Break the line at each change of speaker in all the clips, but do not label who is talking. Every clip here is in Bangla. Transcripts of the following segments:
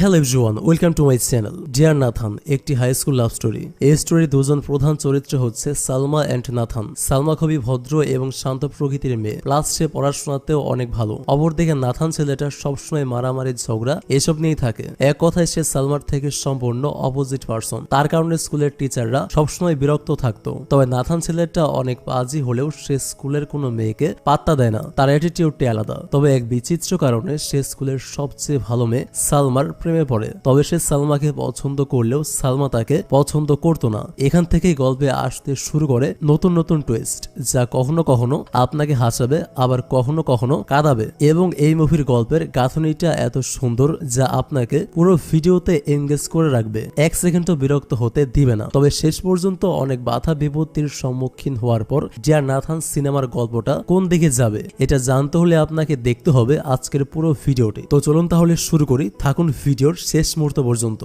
Hello everyone, welcome to my channel. Dear Nathan, একটি হাই স্কুল লাভ স্টোরি। এই স্টোরির দুজন প্রধান চরিত্র হচ্ছে সালমা অ্যান্ড নাথান। সালমা খুবই ভদ্র এবং শান্ত প্রকৃতির মেয়ে, প্লাস সে পড়াশোনাতেও অনেক ভালো। অপরদিকে নাথান ছেলেটা সবসময় মারামারি, ঝগড়া এসব নিয়েই থাকে। এক কথায় সে সালমার থেকে সম্পূর্ণ অপোজিট পার্সন। তার কারণে স্কুলের টিচাররা সবসময় বিরক্ত থাকতো। তবে নাথান ছেলেটা অনেক পাজি হলেও সে স্কুলের কোনো মেয়েকে পাত্তা দেয় না। তার অ্যাটিটিউডটি আলাদা। তবে এক বিচিত্র কারণে সে স্কুলের সবচেয়ে ভালো মেয়ে সালমার প্রেমে পড়ে। তবে সে সালমাকে পছন্দ করলেও সালমা তাকে পছন্দ করতো না। এখান থেকেই গল্পে আসতে শুরু করে নতুন নতুন টুইস্ট, যা কখনো কখনো আপনাকে হাসাবে, আবার কখনো কখনো কাঁদাবে। এবং এই মুভির গল্পের গাঁথনিটা এত সুন্দর যা আপনাকে পুরো ভিডিওতে এনগেজ করে রাখবে, এক সেকেন্ডও বিরক্ত হতে দিবে না। তবে শেষ পর্যন্ত অনেক বাধা বিপত্তির সম্মুখীন হওয়ার পর ডিয়ার নাথান সিনেমার গল্পটা কোন দিকে যাবে এটা জানতে হলে আপনাকে দেখতে হবে আজকের পুরো ভিডিওটি। তো চলুন তাহলে শুরু করি, থাকুন ভিডিওর শেষ মুহূর্ত পর্যন্ত।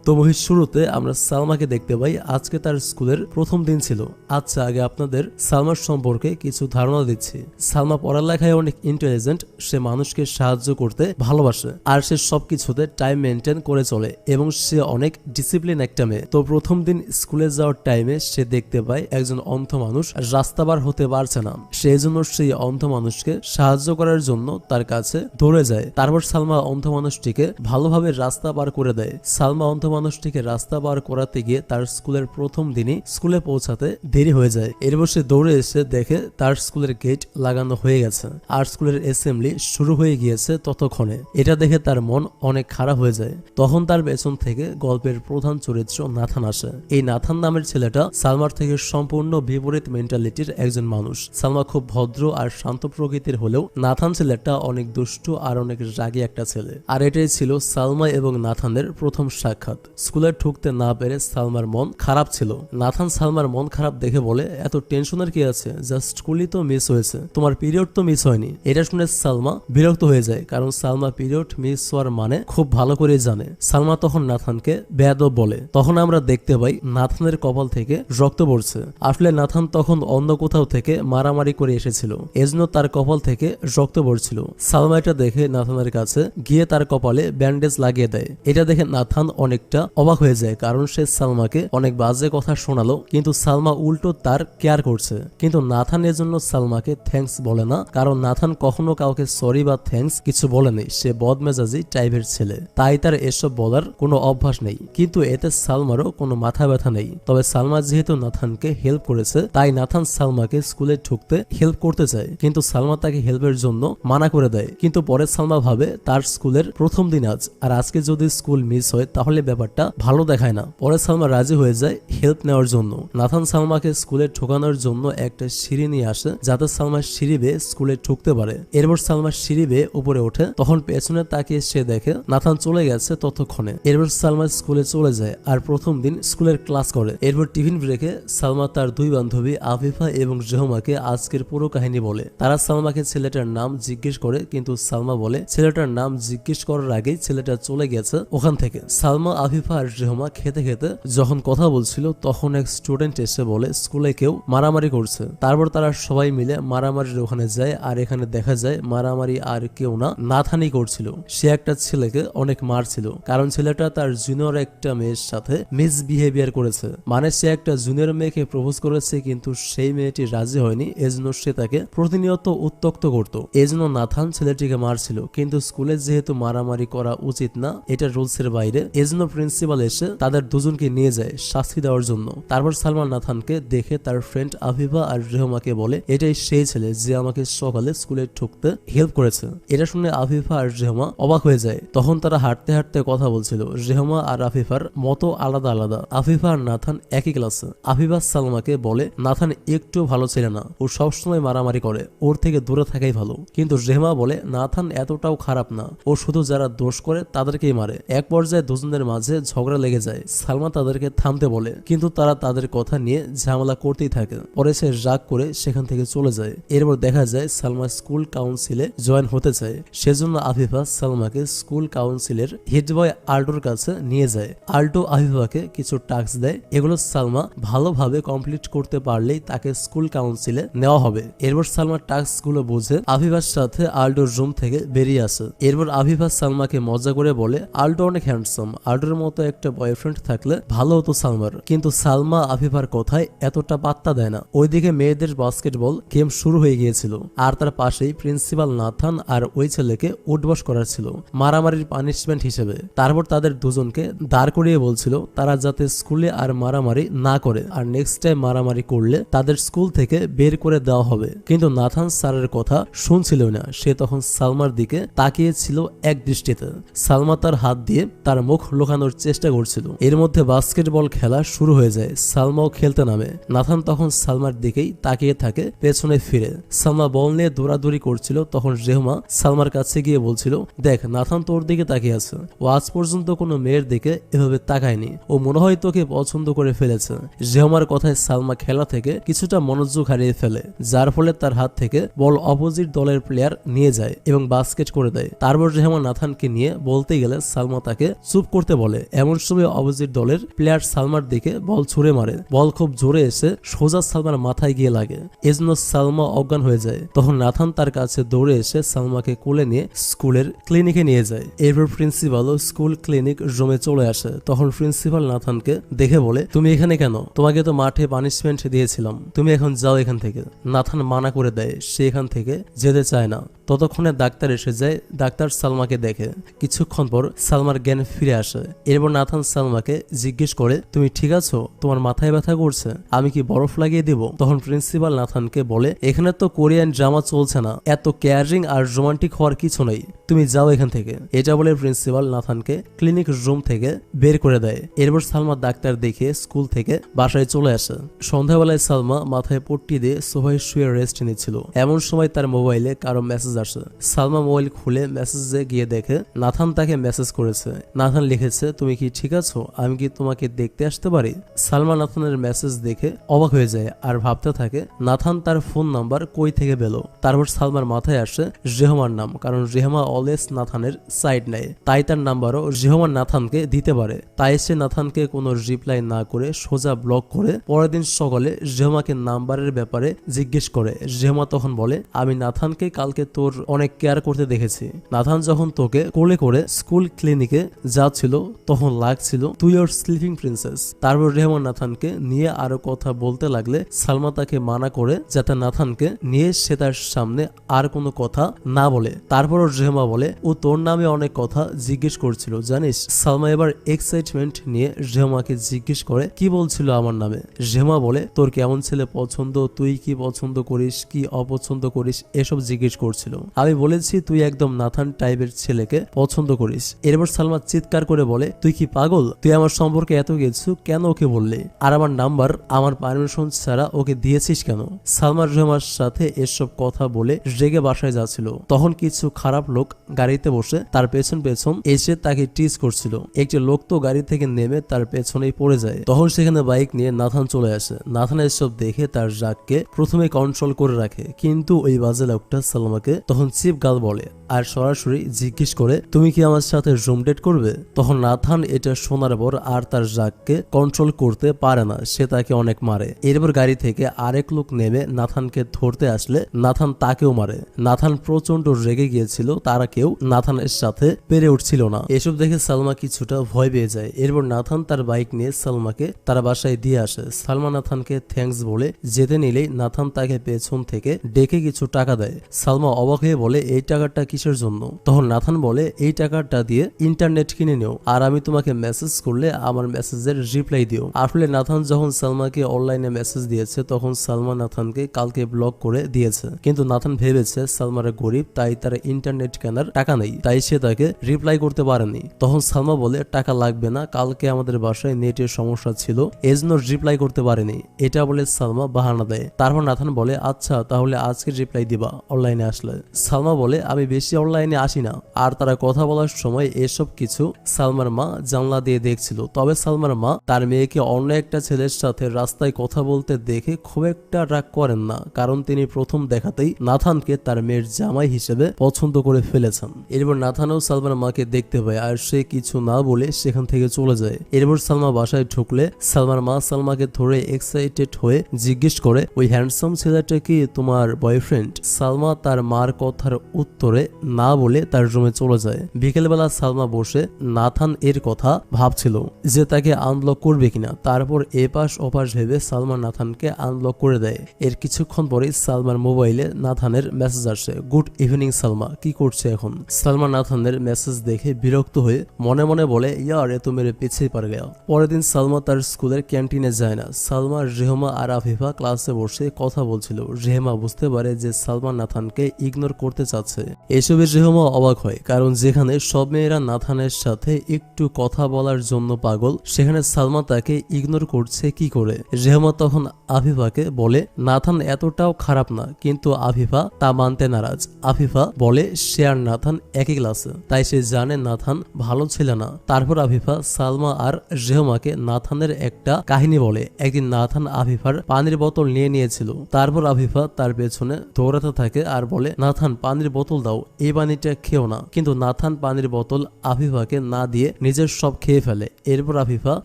তো মুভির শুরুতে আমরা সালমাকে দেখতে পাই। আজকে তার স্কুলের প্রথম দিন ছিল। আচ্ছা, আগে আপনাদের সালমার সম্পর্কে কিছু ধারণা দিচ্ছি। সালমা পড়ালেখায় অনেক ইন্টেলিজেন্ট, সে মানুষকে সাহায্য করতে ভালোবাসে, আর সে সবকিছুতে টাইম মেনটেন করে চলে এবং সে অনেক ডিসিপ্লিন একটা মেয়ে। তো প্রথম দিন স্কুলে যাওয়ার টাইমে সে দেখতে পায় একজন অন্ধ মানুষ রাস্তা পার হতে পারছে না। সেই জন্য সেই অন্ধ মানুষকে সাহায্য করার জন্য তার কাছে দৌড়ে যায়। তারপর সালমা অন্ধ মানুষটিকে ভালোভাবে রাস্তা পার করে দেয়। সালমা অন্ধ মানুষটিকে রাস্তা পার করাতে গিয়ে তার স্কুলের প্রথম দিনই স্কুলে পৌঁছাতে দেরি হয়ে যায়। এরপর সে দৌড়ে এসে দেখে তার স্কুলের গেট লাগানো হয়ে গেছে আর স্কুলের অ্যাসেম্বলি শুরু হয়ে গিয়েছে ততক্ষণে। এটা দেখে তার মন অনেক খারাপ হয়ে যায়। তখন তার পেছন থেকে গল্পের প্রধান চরিত্র নাথান আসে। এই নাথান নামের ছেলেটা সালমার থেকে সম্পূর্ণ বিপরীত মেন্টালিটির একজন মানুষ। সালমা খুব ভদ্র আর শান্ত প্রকৃতির হলেও নাথান ছেলেটা অনেক দুষ্টু আর অনেক রাগী একটা ছেলে। আর এটাই ছিল সালমা এবং নাথানের প্রথম সাক্ষাৎ। স্কুলে ঢুকতে না পেরে সালমার মন খারাপ ছিল। নাথান সালমার মন খারাপ দেখে বলে, এত টেনশনের কি আছে, জাস্ট স্কুলই তো মিস হয়েছে, তোমার পিরিয়ড তো মিস হয়নি। এটা শুনে সালমা বিরক্ত হয়ে যায়, কারণ সালমা পিরিয়ড মিস হওয়ার মানে খুব ভালো করে জানে। সালমা তখন নাথানকে বেয়াদব বলে। তখন আমরা দেখতে পাই নাথানের কপাল থেকে রক্ত পড়ছে। আসলে নাথান তখন অন্য কোথাও থেকে মারামারি করে এসেছিল, এজন্য তার কপাল থেকে রক্ত পড়ছিল। সালমা এটা দেখে নাথানের কাছে গিয়ে তার কপালে ব্যান্ডেজ লাগিয়ে দেয়। এটা দেখে নাথান অনেকটা অবাক হয়ে যায়, কারণ সে সালমাকে অনেক বাজে কথা শোনালো, কিন্তু সালমা উল্টো তার কেয়ার করছে। কিন্তু নাথান এর জন্য সালমাকে থ্যাঙ্কস বলে না, কারণ নাথান কখনো কাউকে সরি বা থ্যাঙ্কস কিছু বলেনি। সে বদমেজাজি টাইপের ছেলে, তাই তার এসব বলার কোনো অভ্যাস নেই। কিন্তু এতে সালমারও কোনো মাথা ব্যথা নেই। তবে সালমা যেহেতু নাথানকে হেল্প করেছে, তাই নাথান সালমাকে স্কুলে ঢুকতে হেল্প করতে চায়, কিন্তু সালমা তাকে হেল্পের জন্য মানা করে দেয়। কিন্তু পরে সালমা ভাবে তার স্কুলের প্রথম দিন আজ, আর আজকে যদি স্কুল মিস হয় তাহলে ব্যাপারটা ভালো দেখায় না। পরে সালমা রাজি হয়ে যায় হেল্প নেওয়ার জন্য। নাথান সালমাকে স্কুলে ঢোকানোর জন্য একটা সিঁড়ি নিয়ে আসে, যাতে সালমা সিঁড়ি বেয়ে স্কুলে ঢুকতে পারে। এরপর সালমা সিঁড়ি বেয়ে উপরে ওঠে, তখন পেছনে তাকিয়ে সে দেখে নাথান চলে গেছে ততক্ষণে। এরপর সালমা স্কুলে চলে যায় আর প্রথম দিন স্কুলের ক্লাস করে। এরপর টিফিন ব্রেকে সালমা তার দুই বান্ধবী আফিফা এবং জেহমাকে আজকের পুরো কাহিনী বলে। তারা সালমাকে ছেলেটার নাম জিজ্ঞেস করে, কিন্তু সালমা বলে ছেলেটার নাম জিজ্ঞেস করার আগেই ছেলেটা চলে গেছে ওখান থেকে। সালমা, আফিফা আর জেহমা খেতে খেতে যখন কথা বলছিল, তখন এক স্টুডেন্ট এসে বলে স্কুলে কেউ মারামারি করছে। তারপর তারা সবাই মিলে মারামারির ওখানে যায়, আর এখানে দেখা যায় মারামারি আর কেউ না, নাথানই করছিল। সে একটা ছেলেকে অনেক মারছিল, কারণ ছেলেটা তার জুনিয়র একটা মেয়ের সাথে মিসবিহেভিয়ার করেছে। মানে সে একটা জুনিয়র মেয়েকে প্রপোজ করেছে, কিন্তু সেই মেয়েটি রাজি হয়নি, এজন্য সে তাকে প্রতিনিয়ত উত্ত্যক্ত করত। এজন্য নাথান ছেলেটিকে মারছিল। কিন্তু স্কুলে যেহেতু মারামারি করা উচিত না, এটা রুলসের বাইরে, এজন্য প্রিন্সিপাল এসে তাদের দুজনকে নিয়ে যায় শাস্তি দেওয়ার জন্য। তারপর সালমান নাথানকে দেখে তার ফ্রেন্ড আফিফা আর রেহমাকে বলে, এটাই সেই ছেলে যে আমাকে সকালে স্কুলে ঢুকতে হেল্প করেছে। এটা শুনে আফিফা আর রেহমা অবাক হয়ে যায়। তখন তারা হাঁটতে হাঁটতে কথা বলছিল। রেহমা আর আফিফার মতো আলাদা আলাদা। আফিফা আর নাথান একই ক্লাসে। আফিফা সালমাকে বলে, নাথান একটু ভালো ছিল না, ও সবসময় মারামারি করে, ওর থেকে দূরে থাকাই ভালো। কিন্তু রেহমা বলে, নাথান এতটাও খারাপ না, ও শুধু যারা দোষ করে তাদেরকেই মারে। এক পর্যায়ে দুজনের মাঝে মাঝে ঝগড়া লেগে যায়। সালমা তাদেরকে থামতে বলে, কিন্তু তারা তাদের কথা নিয়ে ঝামেলা করতেই থাকে। পরে সে রাগ করে সেখান থেকে চলে যায়। এরপর দেখা যায় সালমা স্কুল কাউন্সিলে জয়েন হতে চায়। সেজন্য আফিফা সালমাকে স্কুল কাউন্সিলের হেড বয় আল্টোর কাছে নিয়ে যায়। আল্টো আফিফাকে কিছু টাস্ক দেয়, এগুলো সালমা ভালোভাবে কমপ্লিট করতে পারলেই তাকে স্কুল কাউন্সিলে নেওয়া হবে। এরপর সালমা টাস্ক গুলো বুঝে আফিফার সাথে আল্টোর রুম থেকে বেরিয়ে আসে। এরপর আফিফা সালমাকে মজা করে বলে, আল্টো অনেক হ্যান্ডসাম, আল্টোর মতো একটা বয়ফ্রেন্ড থাকলে ভালো হতো সালমার। কিন্তু সালমা আফিফার কথায় এতটা পাত্তা দেয় না। ওইদিকে মেয়েদের বাস্কেটবল গেম শুরু হয়ে গিয়েছিল, আর তার পাশেই প্রিন্সিপাল নাথান আর ওই ছেলেকে উঠবস করার ছিল মারামারির পানিশমেন্ট হিসেবে। তারপর তাদের দুজনকে দাঁড় করিয়ে বলছিল তারা যাতে স্কুলে আর মারামারি না করে, আর নেক্সট টাইম মারামারি করলে তাদের স্কুল থেকে বের করে দেওয়া হবে। কিন্তু নাথান স্যারের কথা শুনছিল না। সে তখন সালমার দিকে তাকিয়েছিল এক দৃষ্টিতে। সালমা তার হাত দিয়ে তার মুখ লুকানোর চেষ্টা করছিল। এর মধ্যে বাস্কেটবল খেলা শুরু হয়ে যায়। সালমাও খেলতে নামে। নাথান তখন সালমার দিকেই তাকিয়ে থাকে পেছনে ফিরে। সালমা বল নিয়ে দৌড়াদৌড়ি করছিল, তখন রেহমা সালমার কাছে গিয়ে বলছিল, দেখ নাথান তোর দিকে তাকিয়ে আছে, ও আজ পর্যন্ত কোনো মেয়ের দিকে এভাবে তাকায়নি, ও মনে হয় তোকে পছন্দ করে ফেলেছে। রেহমার কথায় সালমা খেলা থেকে কিছুটা মনোযোগ হারিয়ে ফেলে, যার ফলে তার হাত থেকে বল অপোজিট দলের প্লেয়ার নিয়ে যায় এবং বাস্কেট করে দেয়। তারপর রেহমা নাথানকে নিয়ে বলতে গেলে সালমা তাকে চুপ করতে বলে। এমন সময় অপোজিট দলের প্লেয়ার সালমার দিকে বল ছুড়ে মারে। বল খুব জোরে এসে সোজা সালমার মাথায় গিয়ে লাগে, এজন্য সালমা অজ্ঞান হয়ে যায়। তখন নাথান তার কাছে দৌড়ে এসে সালমাকে কোলে নিয়ে স্কুলের ক্লিনিকে নিয়ে যায়। এরপর প্রিন্সিপালও স্কুল ক্লিনিক রুমে চলে আসে। তখন প্রিন্সিপাল নাথানকে দেখে বলে, তুমি এখানে কেন? তোমাকে তো মাঠে পানিশমেন্ট দিয়েছিলাম, তুমি এখন যাও এখান থেকে। নাথান মানা করে দেয়, সে এখান থেকে যেতে চায় না। ততক্ষণে ডাক্তার এসে যায়। ডাক্তার সালমাকে দেখে। কিছুক্ষণ পর সালমার জ্ঞান ফিরে আসে। এরপর নাথান সালমাকে জিজ্ঞেস করে, তুমি ঠিক আছো? তোমার মাথায় ব্যথা করছে, আমি কি বরফ লাগিয়ে দিব? তখন প্রিন্সিপাল নাথানকে বলে, এখানে তো কোরিয়ান ড্রামা চলছে না, এত কেয়ারিং আর রোমান্টিক হওয়ার কিছু নেই, তুমি যাও এখান থেকে। এটা বলে প্রিন্সিপাল নাথানকে ক্লিনিক রুম থেকে বের করে দেয়। এরপর সালমা ডাক্তার দেখে স্কুল থেকে বাসায় চলে আসে। সন্ধ্যাবেলায় সালমা মাথায় পট্টি দিয়ে সোফায় শুয়ে রেস্ট নিচ্ছিল। এমন সময় তার মোবাইলে কারো মেসেজ আসে। সালমা মোবাইল খুলে মেসেজে গিয়ে দেখে নাথান তাকে মেসেজ করেছে। নাথান লিখেছে, তুমি কি ঠিক আছো? আমি কি তোমাকে দেখতে আসতে পারি? সালমা নাথানের মেসেজ দেখে অবাক হয়ে যায় আর ভাবতে থাকে নাথান তার ফোন নাম্বার কই থেকে পেল। তারপর সালমার মাথায় আসে রেহমার নাম, কারণ রেহমা অলওয়েজ নাথানের সাইড নেয়, তাই তার নাম্বারও রেহমান নাথানকে দিতে পারে। তাই সে নাথানকে কোনো রিপ্লাই না করে সোজা ব্লক করে পরের দিন সকালে রেহমাকে নাম্বারের ব্যাপারে জিজ্ঞেস করে। রেহমা তখন বলে, আমি নাথানকে কালকে তোর অনেক কেয়ার করতে দেখেছি। নাথান যখন তোকে কোলে করে স্কুল ক্লিনিকে যাচ্ছিল তখন লাগছিল তুই ওর স্লিপিং প্রিন্সেস। তারপর রেহমান নাথানকে নিয়ে আরো কথা বলতে লাগলে সালমা তাকে মানা করে যাতে নাথানকে নিয়ে সে তার সামনে আর কোনো কথা না বলে। তারপর রেহমা বলে, ও তোর নামে অনেক কথা জিজ্ঞেস করছিল জানিস। সালমা এবার এক্সাইটমেন্ট নিয়ে রেহমাকে জিজ্ঞেস করে, কি বলছিল আমার নামে? রেহমা বলে, তোর কেমন ছেলে পছন্দ, তুই কি পছন্দ করিস, কি অপছন্দ করিস, এসব জিজ্ঞেস করছিল। আমি বলেছি তুই একদম নাথান টাইপের ছেলেকে পছন্দ করিস। এরপর সালমা চিৎকার করে বলে, তুই কি পাগল? তুই আমার সম্পর্কে এত কিছু কেন ওকে বললি? আর আমার নাম্বার আমার পারমিশন ছাড়া ওকে দিয়েছিস কেন? সালমা রেহমার সাথে এসব কথা বলে রেগে বাসায় যাচ্ছিল। তখন কিছু খারাপ লোক গাড়িতে বসে তার পেছন পেছন এসে তাকে টিজ করছিল। একটি লোক তো গাড়ি থেকে নেমে তার পেছনেই পড়ে যায়। তখন সেখানে বাইক নিয়ে নাথান চলে আসে। নাথান এসব দেখে তার রাগকে প্রথমে কন্ট্রোল করে রাখে, কিন্তু ওই বাজে লোকটা সালমাকে তখন চিপ গাল বলে আর সরাসরি জিজ্ঞেস করে, তুমি কি আমার সাথে রুম ডেট করবে? তখন নাথান এটা শোনার পর আর তার রাগকে কন্ট্রোল করতে পারে না, সে তাকে অনেক মারে। এরপর গাড়ি থেকে আরেক লোক নেমে নাথানকে ধরতে আসলে নাথান তাকেও মারে। নাথান প্রচন্ড রেগে গিয়েছিল, তারা কেউ নাথানের সাথে পেরে উঠছিল না। এসব দেখে সালমা কিছুটা ভয় পেয়ে যায়। এরপর নাথান তার বাইক নিয়ে সালমাকে তার বাসায় দিয়ে আসে। সালমা নাথানকে থ্যাঙ্কস বলে যেতে নিলেই নাথান তাকে পেছন থেকে ডেকে কিছু টাকা দেয়। সালমা অবাক হয়ে বলে, এই টাকাটা কিসের জন্য? তখন নাথান বলে, এই টাকাটা দিয়ে ইন্টারনেট কিনে নিও, আর আমি তোমাকে মেসেজ করলে আমার মেসেজের রিপ্লাই দিও। আসলে নাথান যখন সালমাকে অনলাইনে মেসেজ দিয়েছে তখন সালমা নাথানকে কালকে ব্লক করে দিয়েছে, কিন্তু নাথান ভেবেছে সালমার গরিব, তাই তার ইন্টারনেট কেনার টাকা নেই, তাই সে তাকে রিপ্লাই করতে পারেনি। তখন সালমা বলে, টাকা লাগবে না, কালকে আমাদের বাসায় নেটের সমস্যা ছিল এজন্য রিপ্লাই করতে পারেনি। এটা বলে সালমা বাহানা দেয়। তারপর নাথান বলে, আচ্ছা তাহলে আজকে রিপ্লাই দিবা অনলাইনে আসলে। সালমা বলে, আমি বেশি বেশি অনলাইনে আসি না। আর তারা কথা বলার সময় এসব কিছু সালমার মা জানলা দিয়ে দেখছিল। তবে সালমার মা তার মেয়েকে অন্য একটা ছেলের সাথে রাস্তায় কথা বলতে দেখে খুব একটা রাগ করেন না, কারণ তিনি প্রথম দেখাতেই নাথানকে তার মেয়ের জামাই হিসেবে পছন্দ করে ফেলেছেন। এরপর নাথানও সালমার মাকে দেখতে পায় আর সে কিছু না বলে সেখান থেকে চলে যায়। এরপর সালমা বাসায় ঢুকলে সালমার মা সালমাকে ধরে এক্সাইটেড হয়ে জিজ্ঞেস করে, ওই হ্যান্ডসাম ছেলেটা কি তোমার বয়ফ্রেন্ড? সালমা তার মার কথার উত্তরে না বলে তার রুমে চলে যায়। বিকেলবেলা সালমা বসে নাথান এর কথা ভাবছিল যে তাকে আনব্লক করবে কিনা। তারপর এপাশ ওপাশ ভেবে সালমা নাথানকে আনব্লক করে দেয়। এর কিছুক্ষণ পরে সালমার মোবাইলে নাথানের মেসেজ আসে, গুড ইভিনিং সালমা, কি করছে এখন? সালমা নাথানের মেসেজ দেখে বিরক্ত হয়ে মনে মনে বলে, ইয়ার এ তো মেরে পিছিয়ে পার গেয়া। পরের দিন সালমা তার স্কুলের ক্যান্টিনে যায় না। সালমা, রেহমা আর আফিফা ক্লাসে বসে কথা বলছিল। রেহমা বুঝতে পারে যে সালমা নাথানকে ইগনোর করতে চাচ্ছে। এসবে রেহমা অবাক হয়, কারণ যেখানে সব মেয়েরা নাথানের সাথে একটু কথা বলার জন্য পাগল, সেখানে সালমা তাকে ইগনোর করছে কি করে? রেহমা তখন আফিফাকে বলে, নাথান এতটাও খারাপ না, কিন্তু আফিফা তা মানতে নারাজ। আফিফা বলে সে আর নাথান একই ক্লাসে, তাই সে জানে নাথান ভালো ছিল না। তারপর আফিফা সালমা আর রেহমাকে নাথানের একটা কাহিনী বলে। একদিন নাথান আফিফার পানির বোতল নিয়েছিল। তারপর আফিফা তার পেছনে দৌড়াতে থাকে আর বলে, নাথান পানির বোতল দাও, এই পানিটা খেও না। কিন্তু নাথান পানির বোতল আফিফাকে না দিয়ে নিজের সব খেয়ে ফেলে। এরপর আফিফা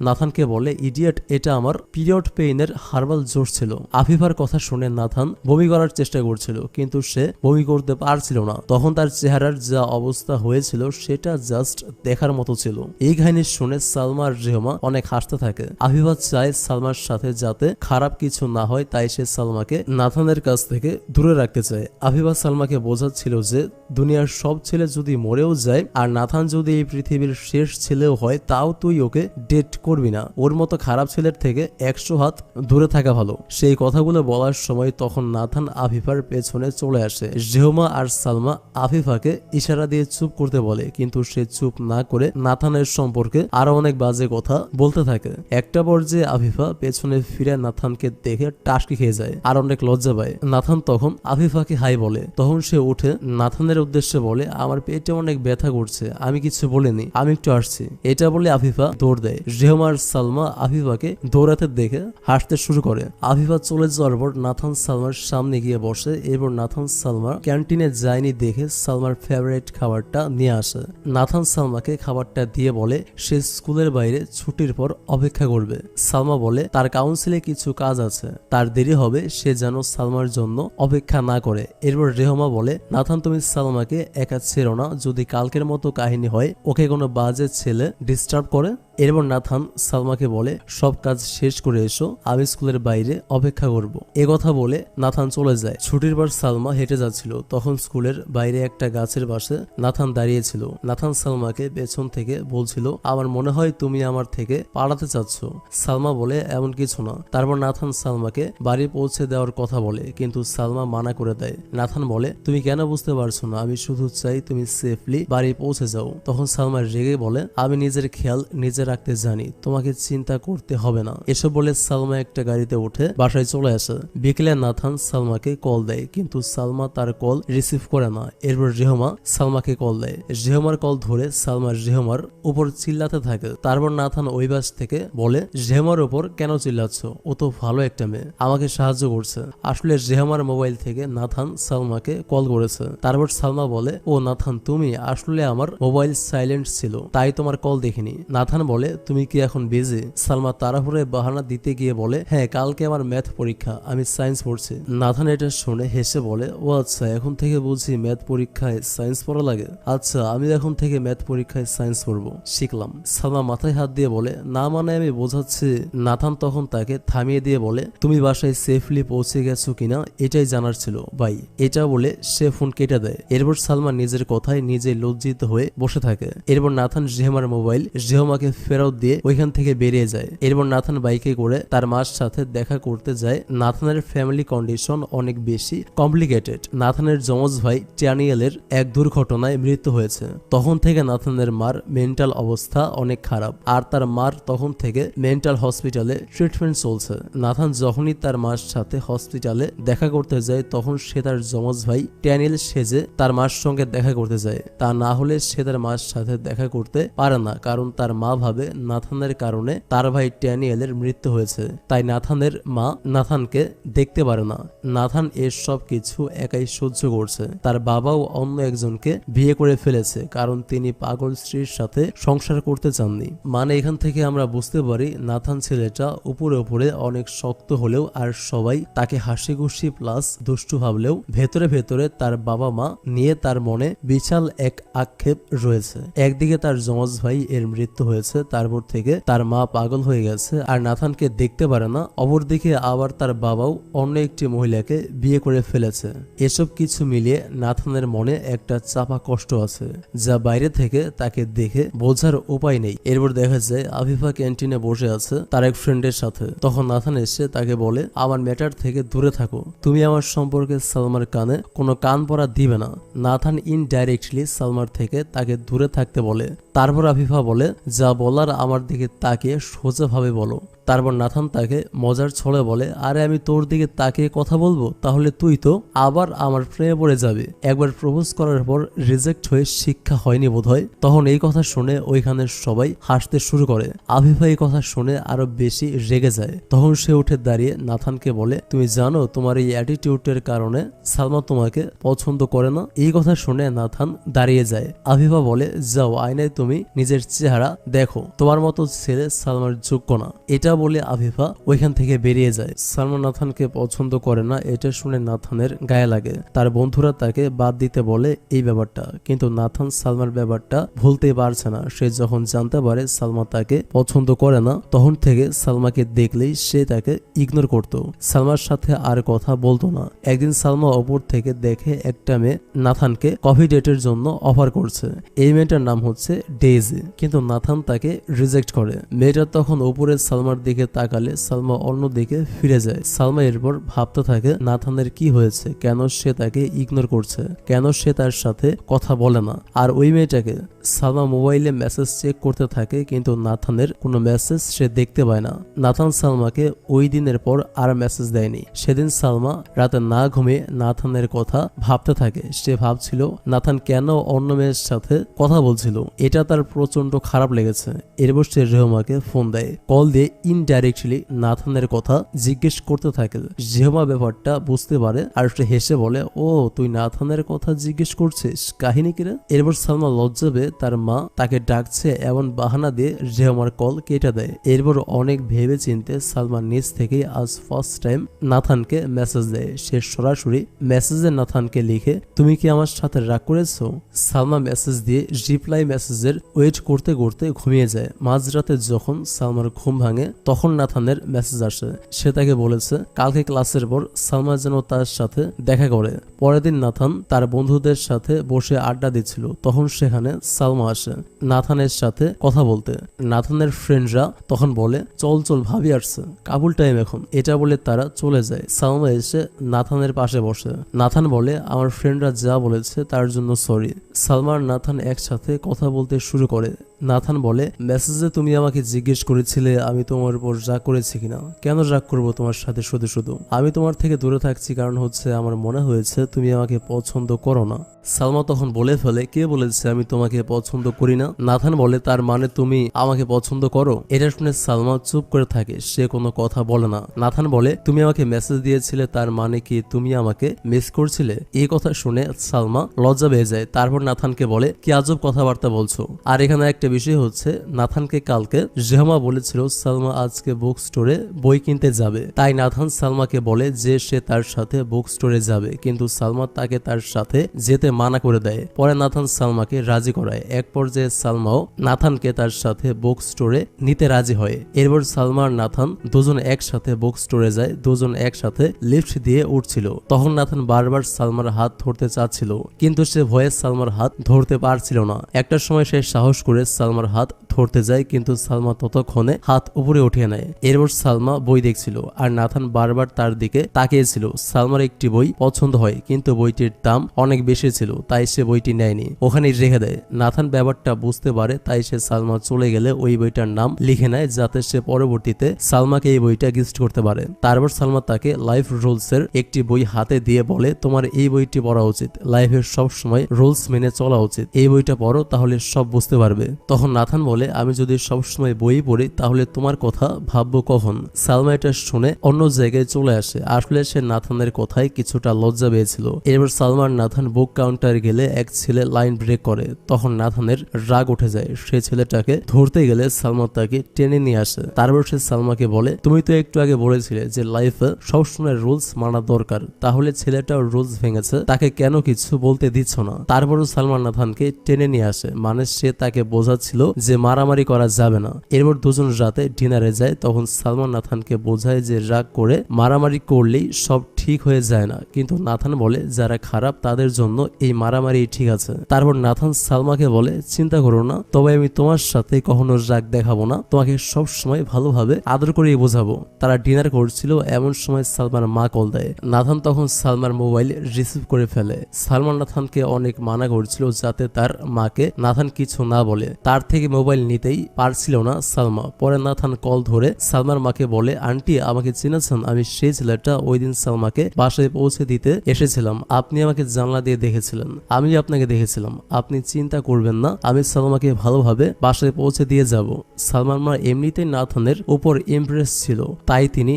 নাথানকে বলে, ইডিয়েট, এটা আমার পিরিয়ড পেইনের হার্বাল জোস ছিল। আফিফার কথা শুনে নাথান বমি করার চেষ্টা করছিল, কিন্তু সে বমি করতে পারছিল না। তখন তার চেহারার যা অবস্থা হয়েছিল সেটা জাস্ট দেখার মতো ছিল। এই কাহিনী শুনে সালমা আর রেহমা অনেক হাসতে থাকে। আফিফা চায় সালমার সাথে যাতে খারাপ কিছু না হয়, তাই সে সালমাকে নাথানের কাছ থেকে দূরে রাখতে চায়। আফিফা সালমাকে বোঝাচ্ছিল যে দুনিয়ার সব ছেলে যদি মরেও যায় আর নাথান যদি এই পৃথিবীর শেষ ছেলেও হয়, তাও তুই ওকে ডেট করবি না। ওর মতো খারাপ ছেলের থেকে 100 হাত দূরে থাকা ভালো। সেই কথাগুলো বলার সময় তখন নাথান আফিফার পেছনে চলে আসে। রেহমা আর সালমা আফিফাকে ইশারা দিয়ে চুপ করতে বলে, কিন্তু সে চুপ না করে নাথানের সম্পর্কে আরো অনেক বাজে কথা বলতে থাকে। একটা পর্যায়ে আফিফা পেছনে ফিরে নাথানকে দেখে টাসকি খেয়ে যায় আর অনেক লজ্জা পায়। নাথান তখন আফিফাকে হাই বলে। তখন সে উঠে নাথানের উদ্দেশ্যে বলে, আমার পেটে অনেক ব্যথা করছে, আমি কিছু বলিনি, আমি একটু আসছি। এটা বলে আফিফা দৌড় দেয়। রেহমা আর সালমা আফিফাকে দৌড়াতে দেখে হাসতে শুরু করে। আফিফা চলে যাওয়ার পর নাথান সালমার সামনে গিয়ে বসে। এরপর নাথান সালমার ক্যান্টিনে যায়নি দেখে সালমার ফেভারিট খাবারটা নিয়ে আসে। নাথান সালমাকে খাবারটা দিয়ে বলে সে স্কুলের বাইরে ছুটির পর অপেক্ষা করবে। সালমা বলে তার কাউন্সিলে কিছু কাজ আছে, তার দেরি হবে, সে যেন সালমার জন্য অপেক্ষা না করে। এরপর রেহমা বলে, নাথান তুমি সালমাকে একা ছেড়ো না, যদি কালকের মতো কাহিনী হয়, ওকে কোনো বাজে ছেলে ডিস্টার্ব করে। এরপর নাথান সালমাকে বলে, সব কাজ শেষ করে এসো, আমি স্কুলের বাইরে অপেক্ষা করব। এ কথা বলে নাথান চলে যায়। ছুটির পর সালমা হেঁটে যাচ্ছিল। তখন স্কুলের বাইরে একটা গাছের পাশে নাথান দাঁড়িয়েছিল। নাথান সালমাকে পেছন থেকে বলছিল, আমার মনে হয় তুমি আমার থেকে পালাতে চাচ্ছ। সালমা বলে, এমন কিছু না। তারপর নাথান সালমাকে বাড়ি পৌঁছে দেওয়ার কথা বলে, কিন্তু সালমা মানা করে দেয়। নাথান বলে, তুমি কেন বুঝতে পারছো না? আমি শুধু চাই তুমি সেফলি বাড়ি পৌঁছে যাও। তখন সালমা রেগে বলে, আমি নিজের খেয়াল নিজে রাখতে জানি, তোমাকে চিন্তা করতে হবে না। এসব বলে সালমা একটা গাড়িতে উঠে বাসায় চলে আসে। বিকেলে নাথান সালমাকে কল দেয়, কিন্তু সালমা তার কল রিসিভ করে না। এরপর রেহমা সালমাকে কল দেয়। রেহমার কল ধরে সালমা রেহমার উপর চিল্লাতে থাকে। তারপর নাথান ওই বাস থেকে বলে, রেহমার উপর কেন চিল্লাচ্ছ? ও তো ভালো একটা মেয়ে, আমাকে সাহায্য করছে। আসলে রেহমার মোবাইল থেকে নাথান সালমাকে কল করেছে। তারপর সালমা বলে, ও নাথান তুমি, আসলে আমার মোবাইল সাইলেন্ট ছিল, তাই তোমার কল দেখিনি। নাথান বলে, তুমি কি এখন বিজি? সালমা তাড়াহুড়ে বাহানা দিতে গিয়ে বলে, হ্যাঁ, কালকে আমার ম্যাথ পরীক্ষা, আমি সায়েন্স পড়ছি। নাথান এটা শুনে হেসে বলে, ও আচ্ছা, এখন থেকে বুঝি ম্যাথ পরীক্ষায় সায়েন্স পড়া লাগে? আচ্ছা, আমি এখন থেকে ম্যাথ পরীক্ষায় সায়েন্স পড়বো, শিখলাম। সালমা মাথায় হাত দিয়ে বলে, না মানে আমি বোঝাচ্ছি। নাথান তখন তাকে থামিয়ে দিয়ে বলে, তুমি বাসায় সেফলি পৌঁছে গেছো কিনা এটাই জানার ছিল ভাই। এটা বলে সে ফোন কেটে দেয়। এরপর সালমা নিজের কথায় নিজে লজ্জিত হয়ে বসে থাকে। এরপর নাথান রেহমার মোবাইল রেহমাকে ফেরত দিয়ে ওইখান থেকে বেরিয়ে যায়। এরপর নাথান বাইকে করে তার মার সাথে দেখা করতে যায়। নাথানের ফ্যামিলি কন্ডিশন অনেক বেশি কমপ্লিকেটেড। নাথানের যমজ ভাই ড্যানিয়েলের এক দুর্ঘটনায় মৃত্যু হয়েছে। তখন থেকে নাথানের মার মেন্টাল অবস্থা অনেক খারাপ, আর তার মার তখন থেকে মেন্টাল হসপিটালে ট্রিটমেন্ট চলছে। নাথান যখনই তার মার সাথে হসপিটালে দেখা করতে যায়, তখন সে তার যমজ ভাই ড্যানিয়েল সেজে তার মার সঙ্গে দেখা করতে যায়। তা না হলে সে তার মার সাথে দেখা করতে পারে না, কারণ তার মা ভাবে নাথানের কারণে তার ভাই ড্যানিয়েলের মৃত্যু হয়েছে, তাই নাথানের মা নাথানকে দেখতে পারে না। নাথান এর সব কিছু একাই সহ্য করছে। তার বাবাও অন্য একজনকে বিয়ে করে ফেলেছে, কারণ তিনি পাগল স্ত্রীর সাথে সংসার করতে চাননি। মানে এখান থেকে আমরা বুঝতে পারি নাথান ছেলেটা উপরে উপরে অনেক শক্ত হলেও আর সবাই তাকে হাসি খুশি প্লাস দুষ্টু ভাবলেও ভেতরে ভেতরে তার বাবা মা নিয়ে তার মনে বিশাল এক আক্ষেপ রয়েছে। একদিকে তার যমজ ভাই এর মৃত্যু হয়েছে, তারপর থেকে তার মা পাগল হয়ে গেছে আর নাথানকে দেখতে পারে না। অপরদিকে আবার তার বাবাও অন্য একটি মহিলাকে বিয়ে করে ফেলেছে। এসব কিছু মিলিয়ে নাথানের মনে একটা চাপা কষ্ট আছে, যা বাইরে থেকে তাকে দেখে বোঝার উপায় নেই। এরপর দেখা যায় আফিফা ক্যান্টিনে বসে আছে তার এক ফ্রেন্ডের সাথে। তখন নাথান এসে তাকে বলে, আমার ম্যাটার থেকে দূরে থাকো, তুমি আমার সম্পর্কে সালমার কানে কোনো কান পড়া দিবে না। নাথান ইনডাইরেক্টলি সালমার থেকে তাকে দূরে থাকতে বলে। তারপর আফিফা বলে, যা বলার আমার দিকে তাকিয়ে সোজাভাবে বলো। তারপর নাথান তাকে মজার ছলে বলে, আরে আমি তোর দিকে তাকিয়ে কথা বলবো, তাহলে তুই তো আবার আমার প্রেমে পড়ে যাবে। একবার প্রপোজ করার পর রিজেক্ট হয়ে শিক্ষা হয়নি বোধহয়। তখন এই কথা শুনে ওইখানে সবাই হাসতে শুরু করে। আফিফা এই কথা শুনে আরো বেশি রেগে যায়। তখন সে উঠে দাঁড়িয়ে নাথানকে বলে, তুমি জানো তোমার এই অ্যাটিটিউডের কারণে সালমা তোমাকে পছন্দ করে না। এই কথা শুনে নাথান দাঁড়িয়ে যায়। আফিফা বলে, যাও আয়নায় তুমি নিজের চেহারা দেখো, তোমার মতো ছেলে সালমার যোগ্য না। এটা বলে আফিফা ওইখান থেকে বেরিয়ে যায়। সালমা নাথানকে পছন্দ করে না, এটা শুনে নাথানের গায়ে লাগে। তার বন্ধুরা তাকে বাদ দিতে বলে এই ব্যাপারটা, কিন্তু নাথান সালমার ব্যাপারটা ভুলতেই পারছে না। সে যখন জানতে পারে সালমা তাকে পছন্দ করে না, তখন থেকে সালমাকে দেখলেই সে তাকে ইগনোর করত, সালমার সাথে আর কথা বলতো না। একদিন সালমা ওপর থেকে দেখে একটা মেয়ে নাথানকে কফি ডেটের জন্য অফার করছে। এই মেয়েটার নাম হচ্ছে ডেইজি, কিন্তু নাথান তাকে রিজেক্ট করে। মেয়েটা তখন উপরে সালমার দিকে তাকালে সালমা অন্য দিকে ফিরে যায়। সালমা এরপর ভাবতে থাকে নাথানের কি হয়েছে, কেন সে তাকে ইগনোর করছে, কেন সে তার সাথে কথা বলে না। আর ওই মেয়েটাকে সালমা মোবাইলে মেসেজ চেক করতে থাকে, কিন্তু নাথানের কোনো মেসেজ সে দেখতে পায় না। নাথান সালমাকে ওই দিনের পর আর মেসেজ দেয়নি। সেদিন সালমা রাতে না ঘুমিয়ে নাথানের কথা ভাবতে থাকে। সে ভাবছিল নাথান কেন অন্য মেয়ের সাথে কথা বলছিল, এটা তার প্রচন্ড খারাপ লেগেছে। এরপর সে রেহমাকে ফোন দেয়। কল দিয়ে ইনডাইরেক্টলি নাথানের কথা জিজ্ঞেস করতে থাকে। রেহমা ব্যাপারটা বুঝতে পারে আর সে হেসে বলে, ও তুই নাথানের কথা জিজ্ঞেস করছিস, কাহিনী কিরে? এরপর সালমা লজ্জা পেয়ে তার মা তাকে ডাকছে এমন বাহানা দিয়ে রেহমার কল কেটে দেয়। এরপর অনেক ভেবে চিনতে সালমা নিজ থেকে আজ ফার্স্ট টাইম নাথানকে মেসেজ দেয়। সে সরাসরি মেসেজে নাথানকে লিখে, তুমি কি আমার সাথে রাগ করেছো? সালমা মেসেজ দিয়ে রিপ্লাই মেসেজের ওয়েট করতে করতে ঘুমিয়ে যায়। মাঝরাতে যখন সালমার ঘুম ভাঙে তখন নাথানের মেসেজ আসে। সে তাকে বলেছে কালকে ক্লাসের পর সালমা যেন তার সাথে দেখা করে। পরের দিন নাথান তার বন্ধুদের সাথে বসে আড্ডা দিচ্ছিল, তখন সেখানে সালমা আসে নাথানের সাথে কথা বলতে। নাথানের ফ্রেন্ডরা তখন বলে, চল চল ভাবি আসছে, কাবুল টাইম এখন। এটা বলে তারা চলে যায়। সালমা এসে নাথানের পাশে বসে। নাথান বলে, আমার ফ্রেন্ডরা যা বলেছে তার জন্য সরি। সালমা আর নাথান একসাথে কথা বলতে শুরু করে। নাথান বলে, মেসেজে তুমি আমাকে জিজ্ঞেস করেছিলে আমি তোমার উপর রাগ করেছি কিনা। কেন রাগ করবো তোমার সাথে? শুধু শুধু আমি তোমার থেকে দূরে থাকছি কারণ হচ্ছে আমার মনে হয়েছে তুমি আমাকে পছন্দ করো না। সালমা তখন বলে ফেলে, কে বলেছে আমি তোমাকে পছন্দ করি না? নাথান বলে, তার মানে তুমি আমাকে পছন্দ করো? এটা শুনে সালমা চুপ করে থাকে, সে কোনো কথা বলে না। নাথান বলে, তুমি আমাকে মেসেজ দিয়েছিলে, তার মানে কি তুমি আমাকে মিস করছিলে? এই কথা শুনে সালমা লজ্জা পেয়ে যায়। তারপর নাথানকে বলে, কি আজব কথাবার্তা বলছো। আর এখানে একটা বিষয় হচ্ছে, নাথানকে কালকে রেহমা বলেছিল সালমা আজকে বুক স্টোরে বই কিনতে যাবে, তাই নাথান সালমাকে বলে যে সে তার সাথে বুক স্টোরে যাবে, কিন্তু সালমা তাকে তার সাথে যেতে মানা করে দেয়। পরে নাথান সালমাকে রাজি করায়। এক পর্যায়ে সালমাও নাথানকে তার সাথে বুক স্টোরে নিতে রাজি হয়। এরপর সালমা আর নাথান দুজন একসাথে বুক স্টোরে যায়। দুজন একসাথে লিফট দিয়ে উঠছিল। তখন নাথান বারবার সালমার হাত ধরতে চাচ্ছিল, কিন্তু সে ভয়ে সালমার হাত ধরতে পারছিল না। একটা সময় সে সাহস করে সালমার হাত ধরতে যায়, কিন্তু সালমা ততক্ষণে হাত উপরে উঠিয়ে নেয়। এরপর সালমা বই দেখছিল আর নাথান বারবার তার দিকে তাকিয়েছিল। সালমার একটি বই পছন্দ হয়, কিন্তু বইটির দাম অনেক বেশি ছিল, তাই সে বইটি নেয়নি, ওখানেই রেখে দেয়। নাথান ব্যাপারটা বুঝতে পারে, তাই সে সালমা চলে গেলে ওই বইটার নাম লিখে নেয়, যাতে সে পরবর্তীতে সালমাকে এই বইটা গিফট করতে পারে। তারপর সালমা তাকে লাইফ রুলস এর একটি বই হাতে দিয়ে বলে, তোমার এই বইটি পড়া উচিত, লাইফের সব সময় রুলস মেনে চলা উচিত, এই বইটা পড়ো, তাহলে সব বুঝতে পারবে। তখন নাথান বলে, আমি যদি সবসময় বই পড়ি তাহলে তোমার কথা ভাববো কখন? সালমা এটা শুনে অন্য জায়গায় চলে আসে। আসলে সে নাথানের কথায় কিছুটা লজ্জা পেয়েছিল। এরপর সালমা আর নাথান বুক কাউন্টার গেলে এক ছেলে লাইন ব্রেক করে। তখন নাথানের রাগ উঠে যায়। সে ছেলেটাকে ধরতে গেলে সালমা তাকে টেনে নিয়ে আসে। তারপর সে সালমাকে বলে, তুমি তো একটু আগে বলেছিলে যে লাইফে সবসময় রুলস মানা দরকার, তাহলে ছেলেটাও রুলস ভেঙেছে, তাকে কেন কিছু বলতে দিচ্ছ না? তারপরও সালমা নাথানকে টেনে নিয়ে আসে, মানে সে তাকে বোঝাচ্ছিল যে মারামারি করা যাবে না। এরপর দুজন রাতে ডিনারে যায়। তখন সালমা নাথানকে বোঝায় যে রাগ করে মারামারি করলেই সব ঠিক হয়ে যায় না, কিন্তু নাথান বলে যারা খারাপ তাদের জন্য এই মারামারি ঠিক আছে। তারপর নাথান সালমাকে বলে, চিন্তা করো না, তবে আমি তোমার সাথে কখনো রাগ দেখাবো না, তোমাকে সব সময় ভালোভাবে আদর করে বোঝাবো। তারা ডিনার করছিল, এমন সময় সালমার মা কল দেয়। নাথান তখন সালমার মোবাইল রিসিভ করে ফেলে। সালমান নাথানকে অনেক মানা করছিল যাতে তার মাকে নাথান কিছু না বলে, তার থেকে মোবাইল নিতেই পারছিল না সালমা। পরে নাথান কল ধরে সালমার মাকে বলে, আন্টি আমাকে চিনেছেন? আমি সেই ছেলেটা ওই দিন সালমাকে বাসায় পৌঁছে দিতে এসেছিলাম, আপনি আমাকে জানলা দিয়ে দেখেছিলেন, আমি আপনাকে দেখেছিলাম, আপনি চিন্তা করবেন না, আমি সালমাকে ভালোভাবে বাসায় পৌঁছে দিয়ে যাব। সালমান মা এমনিতেই নাথানের উপর ইমপ্রেস ছিল, তাই তিনি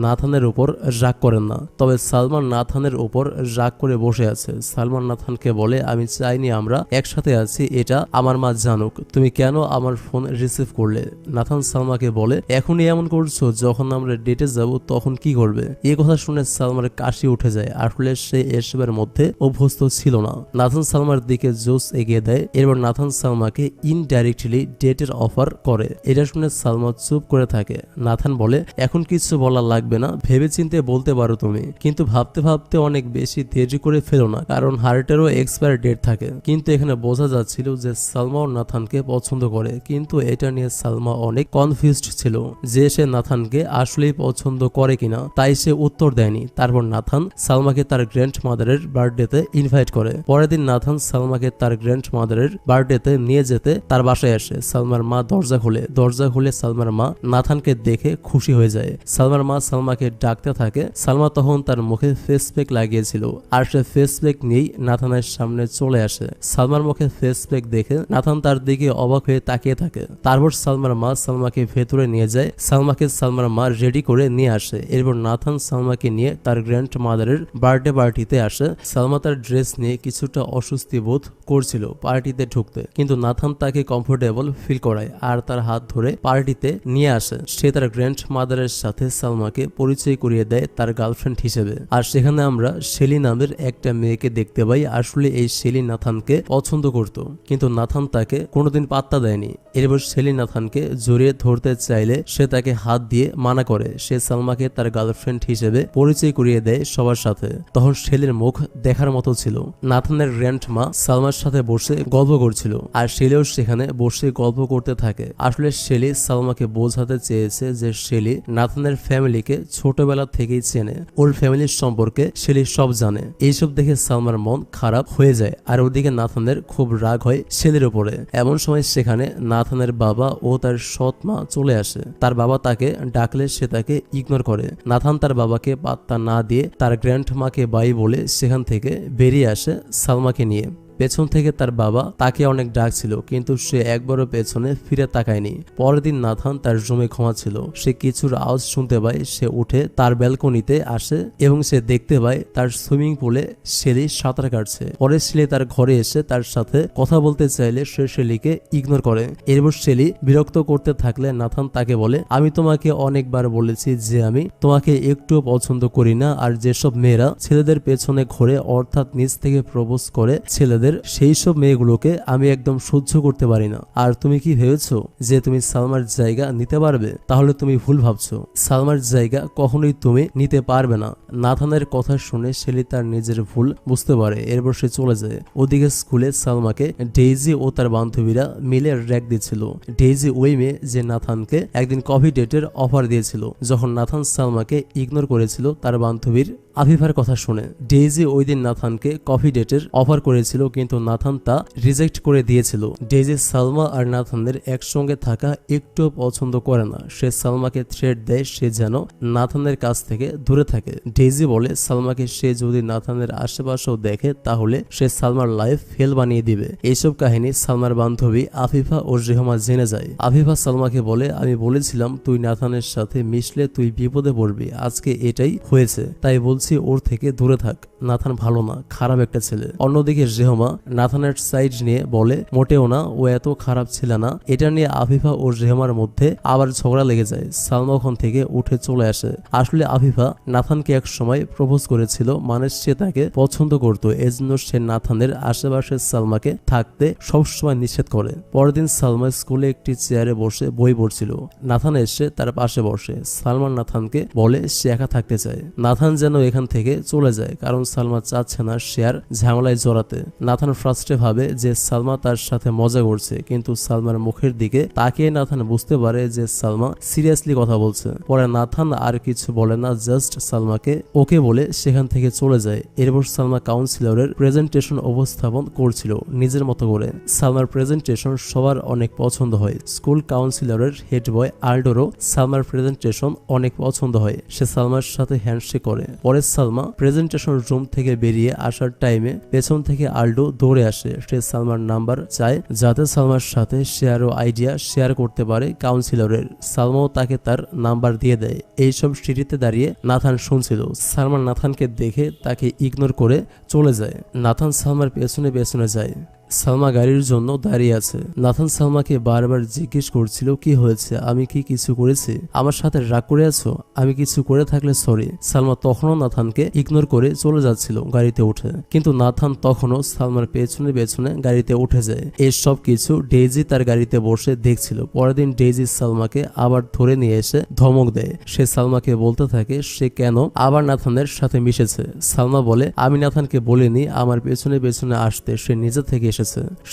নাথানের উপর রাগ করেন না। তবে সালমান নাথানের উপর রাগ করে বসে আছে। সালমান নাথানকে বলে, আমি চাইনি আমরা একসাথে আছি এটা আমার মা জানুক, তুমি কেন আমার ফোন রিসিভ করলে? নাথান সালমাকে বলে, এখনই এমন করছো, যখন আমরা ডেটে যাব তখন কি করবে? এই কথা শুনে সালমার কাশি উঠে যায়। আসলে সে এসবের মধ্যে অভ্যস্ত ছিল না। নাথান সালমার দিকে জোস এগিয়ে দেয়। এরপর নাথান সালমাকে ইনডাইরেক্টলি ডেটের অফার করে। এটা শুনে সালমা চুপ করে থাকে। নাথান বলে, এখন কিছু বলা লাগবে না, ভেবে চিন্তে বলতে পারো তুমি, কিন্তু ভাবতে ভাবতে অনেক বেশি দেরি করে ফেলো না, কারণ হার্টেরও এক্সপায়ার ডেট থাকে। কিন্তু এখানে বোঝা যাচ্ছিল যে সালমা ও নাথানকে পছন্দ করে, কিন্তু এটা নিয়ে সালমা অনেক কনফিউজড ছিল যে সে নাথানকে আসলেই পছন্দ করে কিনা, তাই সে উত্তর দেয়নি। তারপর নাথান সালমাকে তার গ্র্যান্ড মাদারের বার্থডেতে ইনভাইট করে। পরের দিন নাথান সালমাকে তার গ্র্যান্ড মাদারের বার্থডেতে নিয়ে যেতে তার বাসায় আসে। সালমার মা দরজা খুলে সালমার মা নাথানকে দেখে খুশি হয়ে যায়। সালমার মা সালমাকে ডাকতে থাকে। সালমা তখন তার মুখে ফেস প্যাক লাগিয়েছিল, আর সে ফেস প্যাক নিয়েই নাথানের সামনে চলে আসে। সালমার মুখে ফেস প্যাক দেখে নাথান তার দিকে অবাক হয়ে তাকিয়ে থাকে। তারপর সালমার মা সালমাকে ভেতরে নিয়ে যায়। সালমাকে সালমার মা রেডি করে নিয়ে আসে। এরপর নাথান সালমাকে নিয়ে তার গ্র্যান্ড মাদারের বার্থডে পার্টিতে আসে। সালমা তার ড্রেস নিয়ে কিছুটা অস্বস্তি বোধ করছিল পার্টিতে ঢুকতে, কিন্তু নাথান তাকে কমফোর্টেবল ফিল করায় আর তার হাত ধরে পার্টিতে নিয়ে আসে। সে তার গ্র্যান্ড মাদারের সাথে সালমাকে পরিচয় করিয়ে দেয় তার গার্লফ্রেন্ড হিসেবে। আর সেখানে আমরা শেলি নামের একটা মেয়েকে দেখতে পাই। আসলে এই শেলি নাথানকে পছন্দ করত, কিন্তু নাথান তাকে কোনোদিন পাত্তা দেয়নি। এরপর শেলি নাথানকে জড়িয়ে ধরতে চাইলে সে তাকে হাত দিয়ে মানা করে। সে সালমাকে তার গার্লফ্রেন্ড হিসেবে পরিচয় করিয়ে দেয় সবার সাথে। তখন শেলির মুখ দেখার মতো ছিল। নাথানের গ্র্যান্ড মা সালমার সাথে বসে গল্প করছিল, আর শেলিও সেখানে বসে গল্প করতে থাকে। আসলে শেলি সালমাকে বোঝাতে চেয়েছে যে শেলি নাথানের ফ্যামিলিকে ছোটবেলা থেকেই চেনে, ওর ফ্যামিলির সম্পর্কে শেলি সব জানে। এইসব দেখে সালমার মন খারাপ হয়ে যায়, আর ওদিকে নাথানের খুব রাগ হয় শেলির উপরে। এমন সময় সেখানে নাথানের বাবা ও তার সৎ মা চলে আসে। তার বাবা তাকে ডাকলে সে তাকে ইগনোর করে। নাথান তার বাবাকে পাত্তা না দিয়ে তার গ্র্যান্ড মাকে বাই বলে সেখান থেকে বেরিয়ে আসে সালমাকে নিয়ে। পেছন থেকে তার বাবা তাকে অনেক ডাকছিল, কিন্তু সে একবারও পেছনে ফিরে তাকায়নি। পরের দিন নাথান তার রুমে ঘুমাচ্ছিল। সে কিছুর আওয়াজ শুনতে পায়। সে উঠে তার ব্যালকনিতে আসে এবং সে দেখতে পায় তার সুইমিং পুলে শেলি সাঁতার কাটছে। পরে শেলি তার ঘরে এসে তার সাথে কথা বলতে চাইলে সে শেলিকে ইগনোর করে। এরপর শেলি বিরক্ত করতে থাকলে নাথান তাকে বলে, আমি তোমাকে অনেকবার বলেছি যে আমি তোমাকে একটুও পছন্দ করি না, আর যেসব মেয়েরা ছেলেদের পেছনে ঘোরে, অর্থাৎ নিজ থেকে প্রপোজ করে ছেলেদের, আপনাদের সেই সব মেয়েগুলোকে আমি একদম সহ্য করতে পারি না। আর তুমি কি ভেবেছো যে তুমি সালমার জায়গা নিতে পারবে? তাহলে তুমি ভুল ভাবছো। সালমার জায়গা কখনোই তুমি নিতে পারবে না। নাথানের কথা শুনে শেলি তার নিজের ভুল বুঝতে পারে, এরপর সে চলে যায়। ওদিকে স্কুলে সালমাকে ডেইজি ও তার বান্ধবীরা মিলে র্যাক দিচ্ছিল। ডেইজি ওই মেয়ে যে নাথানকে একদিন কফি ডেটের অফার দিয়েছিল। যখন নাথান সালমাকে ইগনোর করেছিল তার বান্ধবীর আফিফার কথা শুনে, ডেইজি ওই দিন নাথানকে কফি ডেটের অফার করেছিল, কিন্তু নাথান তা রিজেক্ট করে দিয়েছিল। ডেইজি সালমা আর নাথানের একসঙ্গে থাকা একটু পছন্দ করে না। সে সালমাকে থ্রেট দেয় সে যেন নাথানের কাছ থেকে দূরে থাকে। ডেইজি বলে সালমাকে সে যদি নাথানের আশেপাশেও দেখে তাহলে সে সালমার লাইফ ফেল বানিয়ে দিবে। এইসব কাহিনী সালমার বান্ধবী আফিফা ও রেহমা জেনে যায়। আফিফা সালমাকে বলে, আমি বলেছিলাম তুই নাথানের সাথে মিশলে তুই বিপদে পড়বি, আজকে এটাই হয়েছে, তাই বলছি ওর থেকে দূরে থাক। নাথান ভালো না, খারাপ একটা ছেলে। অন্যদিকে রেহমা নাথানের সাইড নিয়ে বলে, মোটেও না, ও এত খারাপ ছিল না। এটা নিয়ে আফিফা ও রেহমার মধ্যে আবার ঝগড়া লেগে যায়। সালমা ওখান থেকে উঠে চলে আসে। আসলে আফিফা নাথানকে এক সময় প্রপোজ করেছিল, মানে সে তাকে পছন্দ করত, এজন্য সে নাথানের আশেপাশে সালমাকে থাকতে সবসময় নিষেধ করে। পরের দিন সালমা স্কুলে একটি চেয়ারে বসে বই পড়ছিল। নাথান এসে তার পাশে বসে। সালমা নাথানকে বলে সে একা থাকতে চায়। নাথান যেন এখান থেকে চলে যায়, কারণ সালমা চাচ্ছে না সে আর ঝামেলায় জড়াতে। নাথান ফার্স্টে ভাবে যে সালমা তার সাথে মজা করছে, কিন্তু সালমার মুখের দিকে তাকিয়ে নাথান বুঝতে পারে যে সালমা সিরিয়াসলি কথা বলছে। পরে নাথান আর কিছু বলে না, জাস্ট সালমাকে ওকে বলে সেখান থেকে চলে যায়। এরপর সালমা কাউন্সিলরের প্রেজেন্টেশন উপস্থাপন করছিল নিজের মতো করে। সালমার প্রেজেন্টেশন সবার অনেক পছন্দ হয়। স্কুল কাউন্সিলরের হেড বয় আল্ডোরও সালমার প্রেজেন্টেশন অনেক পছন্দ হয়। সে সালমার সাথে হ্যান্ডশেক করে। পরে সালমা প্রেজেন্টেশন রুম থেকে বেরিয়ে আসার টাইমে পেছন থেকে আল্ডো দৌড়ে আসে। সে সালমার নাম্বার চায় যাতে সালমার সাথে সে আরো আইডিয়া শেয়ার করতে পারে কাউন্সিলরের। সালমাও তাকে তার নাম্বার দিয়ে দেয়। এইসব সিঁড়িতে দাঁড়িয়ে নাথান শুনছিল। সালমা নাথানকে দেখে তাকে ইগনোর করে চলে যায়। নাথান সালমার পেছনে পেছনে যায়। সালমা গাড়ির জন্য দাঁড়িয়ে আছে। নাথান সালমাকে বারবার জিজ্ঞেস করছিল, কি হয়েছে, আমি কি কিছু করেছি, আমার সাথে রাগ করে আছো, আমি কিছু করে থাকলে সরি। সালমা তখনও নাথানকে ইগনোর করে চলে যাচ্ছিল গাড়িতে উঠে, কিন্তু নাথান তখনও সালমার পেছনে পেছনে গাড়িতে উঠে যায়। এই সব কিছু ডেইজি তার গাড়িতে বসে দেখছিল। পরের দিন ডেইজি সালমাকে আবার ধরে নিয়ে এসে ধমক দেয়। সে সালমাকে বলতে থাকে সে কেন আবার নাথানের সাথে মিশেছে। সালমা বলে, আমি নাথানকে বলিনি আমার পেছনে পেছনে আসতে, সে নিজে থেকে এসে।